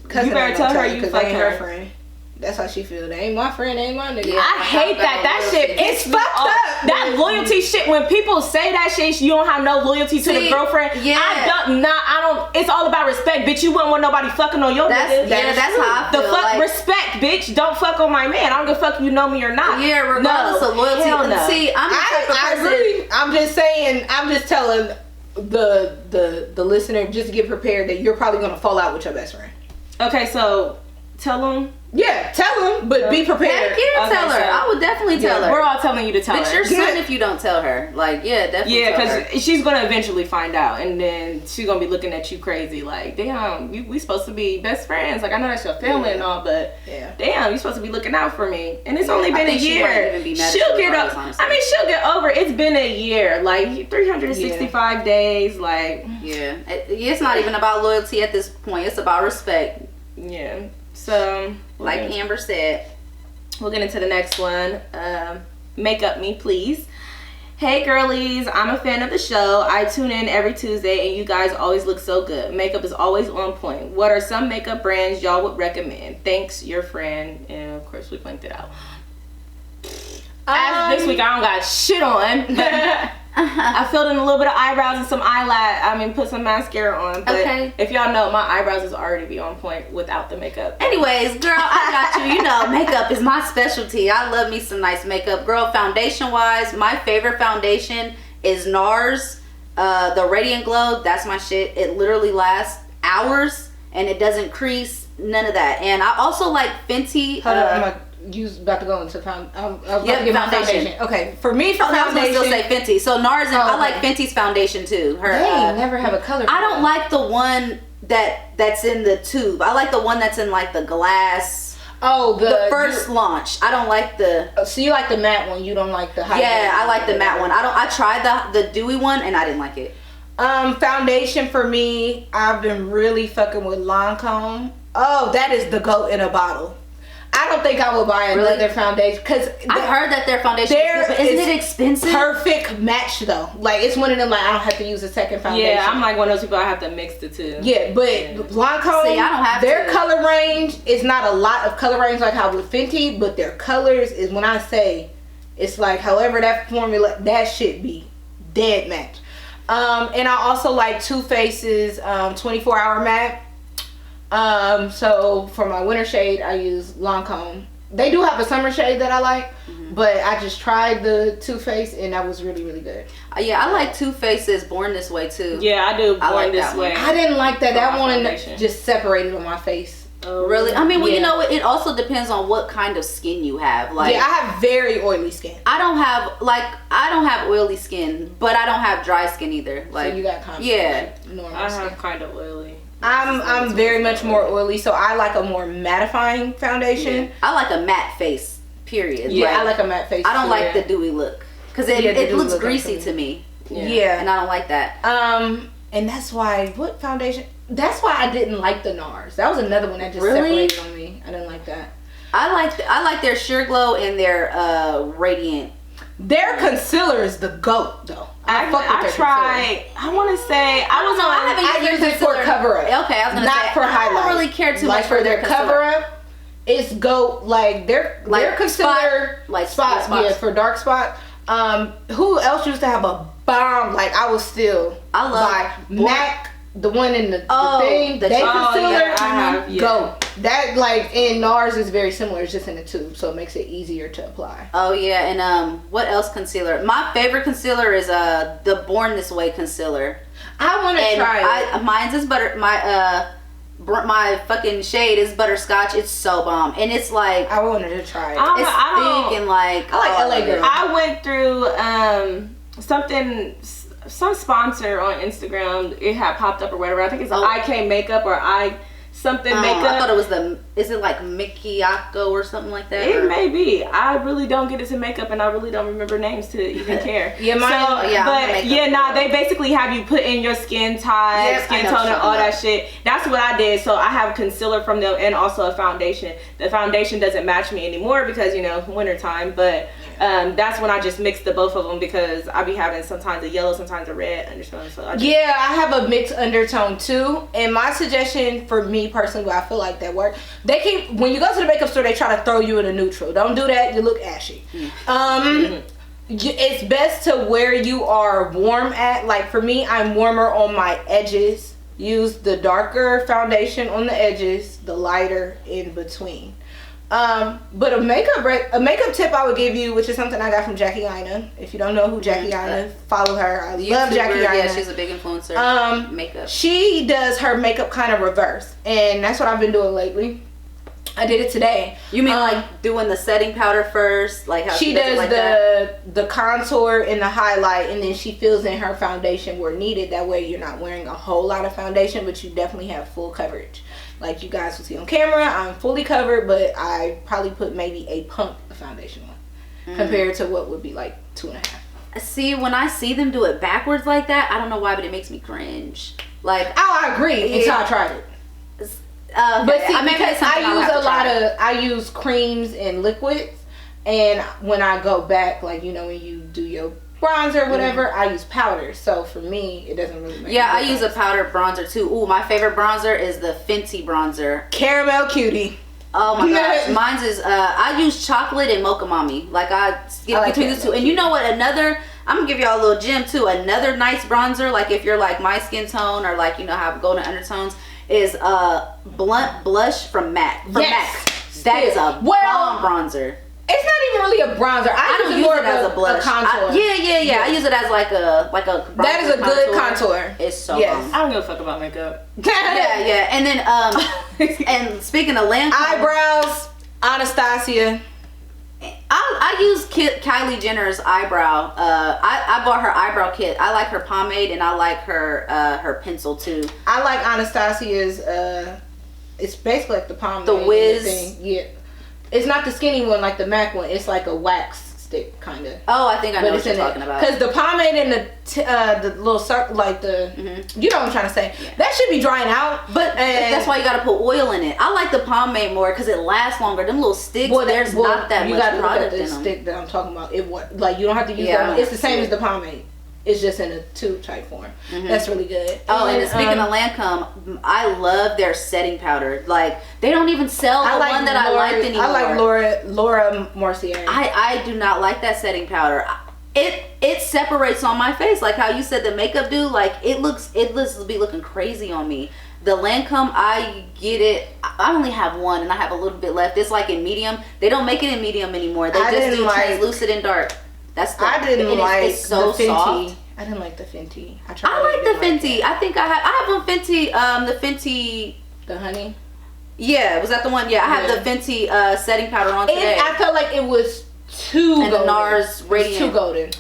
cousin you better tell her you fuck her friend. That's how she feel. They ain't my friend, they ain't my nigga. Yeah, I hate that. That shit it's fucked up. That loyalty shit. When people say that shit, you don't have no loyalty to the girlfriend. Yeah. I don't. It's all about respect, bitch. You wouldn't want nobody fucking on your nigga. That's how I feel. The fuck respect, bitch. Don't fuck on my man. I don't give a fuck if you know me or not. Yeah, regardless of loyalty. No. See, I'm the type of person. I agree. I'm just saying. I'm just telling the listener, just get prepared that you're probably gonna fall out with your best friend. Okay, so tell them. Yeah, tell him, but be prepared. Tell her. I would definitely tell her. We're all telling you to tell her. It's your son if you don't tell her. Like, yeah, definitely. Yeah, because she's gonna eventually find out, and then she's gonna be looking at you crazy. Like, damn, we supposed to be best friends. Like, I know that's your family and all, but damn, you supposed to be looking out for me. And it's only been a year. She'll get up. I mean, she'll get over. It's been a year, like 365 days. Like, yeah, it's not even about loyalty at this point. It's about respect. Yeah. So, like Amber said, we'll get into the next one. Makeup me, please. Hey girlies, I'm a fan of the show. I tune in every Tuesday and you guys always look so good. Makeup is always on point. What are some makeup brands y'all would recommend? Thanks, your friend. And of course we blinked it out. As this week I don't got shit on, but I filled in a little bit of eyebrows and some put some mascara on. But if y'all know, my eyebrows is already be on point without the makeup. Anyways, girl, I got you. You know, makeup is my specialty. I love me some nice makeup. Girl, foundation wise, my favorite foundation is NARS, the Radiant Glow. That's my shit. It literally lasts hours and it doesn't crease. None of that. And I also like Fenty. Hold on, you was about to go into foundation. Okay, for me, for foundation. I was gonna still say Fenty. So NARS, and I like Fenty's foundation too. Her, they never have a color. I don't like the one that's in the tube. I like the one that's in like the glass. Oh, the first launch. I don't like the. So you like the matte one? You don't like the high? Yeah, I like the matte one. I tried the dewy one and I didn't like it. Foundation for me, I've been really fucking with Lancome. Oh, that is the GOAT in a bottle. I don't think I will buy another foundation because I've heard that their foundation is good, but isn't it expensive? Perfect match though. Like it's one of them like I don't have to use a second foundation. Yeah, I'm like one of those people I have to mix the two. Yeah, but Lancome, see, I don't have their color range is not a lot of color range like how with Fenty, but their colors is when I say it's like however that formula that should be dead match. And I also like Too Faced's 24-hour matte. So for my winter shade I use Lancome. They do have a summer shade that I like, but I just tried the Too Faced and that was really, really good. Yeah, I like Too Faced's Born This Way too. Yeah, I do. Born like This Way. I didn't like that. That one just separated on my face. Oh, really? I mean, well, you know, it also depends on what kind of skin you have. Like, yeah, I have very oily skin. I don't have oily skin, but I don't have dry skin either. Like, so you got kind of normal I have kind of oily. I'm very much more oily, so I like a more mattifying foundation. Yeah. I like a matte face. Period. Yeah, I like a matte face. I don't like the dewy look because it looks greasy to me. Yeah, and I don't like that. And that's why foundation? That's why I didn't like the NARS. That was another one that just separated on me. I didn't like that. I like their Sheer Glow and their Radiant. Their concealer is the GOAT though. I tried. I want to say I use it for cover up. Okay, I was gonna not say for highlight. I don't really care too much for their cover up. It's GOAT. Like their concealer spots. Yeah, for dark spot. Who else used to have a bomb? Like I love MAC. The one in the thing, they concealer, go. That like in NARS is very similar. It's just in the tube, so it makes it easier to apply. Oh yeah, and what else concealer? My favorite concealer is the Born This Way concealer. I want to try it. Mine's is my fucking shade is butterscotch. It's so bomb, and it's like I wanted to try it. It's thick and like I like LA Girl. I went through some sponsor on Instagram. It had popped up or whatever. I think it's IK makeup or something makeup. I thought it was is it like Mikiyako or something like that? It may be. I really don't get into makeup and I really don't remember names to even care. They basically have you put in your skin type, skin tone and all that shit. That's what I did. So I have concealer from them and also a foundation. The foundation doesn't match me anymore because, winter time, but that's when I just mixed the both of them because I be having sometimes a yellow, sometimes a red undertone. So I have a mixed undertone too. And my suggestion for me personally, I feel like that works. When you go to the makeup store, they try to throw you in a neutral. Don't do that. You look ashy. It's best to where you are warm at. Like for me, I'm warmer on my edges. Use the darker foundation on the edges, the lighter in between. But a makeup tip I would give you, which is something I got from Jackie Aina. If you don't know who Jackie Aina, follow her. I love Jackie Aina. Yeah, she's a big influencer. Makeup. She does her makeup kind of reverse, and that's what I've been doing lately. I did it today. You mean like doing the setting powder first, like how she does like the contour and the highlight, and then she fills in her foundation where needed. That way, you're not wearing a whole lot of foundation, but you definitely have full coverage. Like you guys will see on camera, I'm fully covered, but I probably put maybe a pump of foundation on compared to what would be like 2.5. See, when I see them do it backwards like that, I don't know why, but it makes me cringe. Like, I agree until I tried it. But see, because I use creams and liquids, and when I go back, like when you do your bronzer or whatever, I use powder. So for me, it doesn't really make I use a powder bronzer too. Ooh, my favorite bronzer is the Fenty bronzer. Caramel Cutie. Oh my gosh. Mine's is I use chocolate and mocha mommy. Like I skip between the two. And you know what, I'm gonna give y'all a little gem too. Another nice bronzer, like if you're like my skin tone or like have golden undertones, is Blunt Blush from MAC. MAC. That is a bomb bronzer. It's not even really a bronzer. I use it more as a blush. Contour. Yeah. I use it as like a bronzer. That is a good contour. It's so bomb. I don't give a fuck about makeup. Yeah. And then and speaking of Lancome eyebrows, Anastasia. I use Kylie Jenner's eyebrow. I bought her eyebrow kit. I like her pomade and I like her pencil too. I like Anastasia's. It's basically like the pomade. The Wiz thing. Yeah. It's not the skinny one like the MAC one. It's like a wax stick kind of. Oh, I think I know what you're talking about. Because the pomade and the little circle, like the, you know what I'm trying to say. Yeah. That should be drying out. But that's why you got to put oil in it. I like the pomade more because it lasts longer. Them little sticks, there's not that much product in them. You got to look at the stick that I'm talking about. Like you don't have to use that. It's the same as the pomade. It's just in a tube type form. That's really good. Oh, and speaking of Lancome, I love their setting powder. Like they don't even sell the one that I liked anymore. I like Laura Mercier. I do not like that setting powder. It separates on my face, like how you said the makeup do. Like it looks be looking crazy on me. The Lancome, I get it. I only have one, and I have a little bit left. It's like in medium. They don't make it in medium anymore. They just do translucent and dark. I didn't like it's so the Fenty. Soft. I didn't like the Fenty. I like the Fenty. I think I have a Fenty. The Fenty. The honey. Yeah, was that the one? Yeah, I have the Fenty setting powder on today. I felt like it was too golden. The NARS Radiant. Too golden.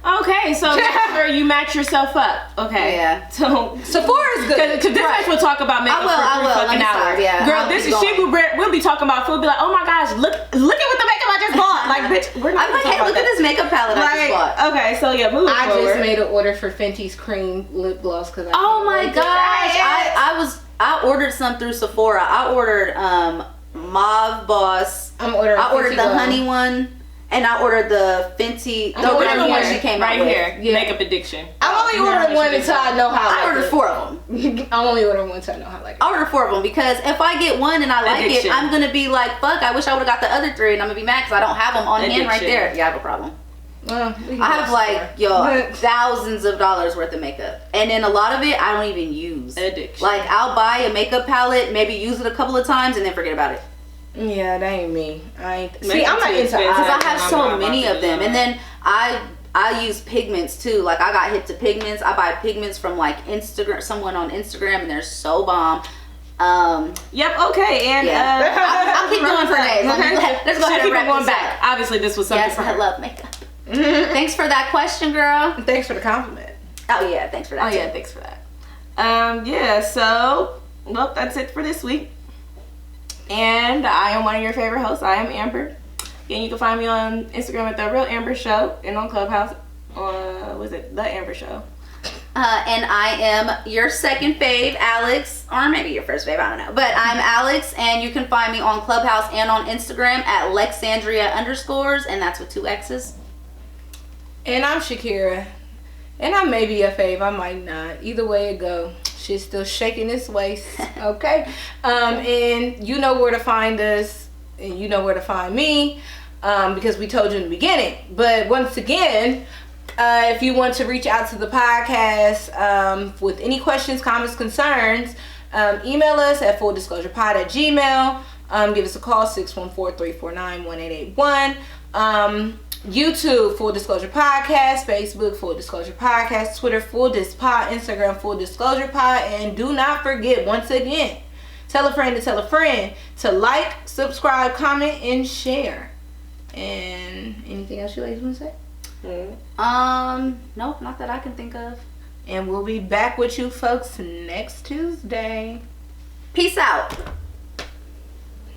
Okay, so make sure you match yourself up. Okay. Yeah. So Sephora's good. Because this bitch will talk about makeup for 3 fucking hours. Yeah. Girl, we'll be talking about food. Be like, oh my gosh, look at what the makeup I just bought. Like, bitch, we're not. I'm like, hey, look at this makeup palette I just bought. Okay, so yeah, moving forward. I just made an order for Fenty's cream lip gloss because oh my gosh, I ordered some through Sephora. I ordered Mauve Boss. I ordered the honey one. And I ordered the Fenty, the one she came out with. Right here, Makeup Addiction. I'm only ordering one until I know how I ordered 4 of them. I'm only ordering one until I know how I like it. I ordered 4 of them because if I get one and I like it, I'm going to be like, fuck, I wish I would have got the other 3 and I'm going to be mad because I don't have them on hand right there. Yeah, I have a problem. I have like, thousands of dollars worth of makeup. And then a lot of it, I don't even use. Addiction. Like, I'll buy a makeup palette, maybe use it a couple of times and then forget about it. Yeah, that ain't me. I'm not into because I have so many of them, and then I use pigments too. Like I got hit to pigments. I buy pigments from like someone on Instagram, and they're so bomb. Yep. Okay. And I'll keep going for days. Let's go ahead and wrap this back. Obviously, this was something. Yes, I love makeup. Thanks for that question, girl. Thanks for the compliment. Oh yeah, thanks for that. Thanks for that. Yeah. So, well, that's it for this week. And I am one of your favorite hosts. I am Amber. Again, you can find me on Instagram at The Real Amber Show and on Clubhouse was it The Amber Show. And I am your second fave, Alex, or maybe your first fave, I don't know. But I'm Alex, and you can find me on Clubhouse and on Instagram at Lexandria_, and that's with 2 X's. And I'm Shakira, and I may be a fave, I might not. Either way it go. She's still shaking this waist, okay? And you know where to find us, and you know where to find me, because we told you in the beginning. But once again, if you want to reach out to the podcast with any questions, comments, concerns, email us at fulldisclosurepod@gmail.com. Give us a call, 614-349-1881. YouTube, Full Disclosure Podcast, Facebook, Full Disclosure Podcast, Twitter, Full Dis Pod, Instagram, Full Disclosure Pod, and do not forget, once again, tell a friend to like, subscribe, comment, and share. And anything else you ladies want to say? No, not that I can think of. And we'll be back with you folks next Tuesday. Peace out.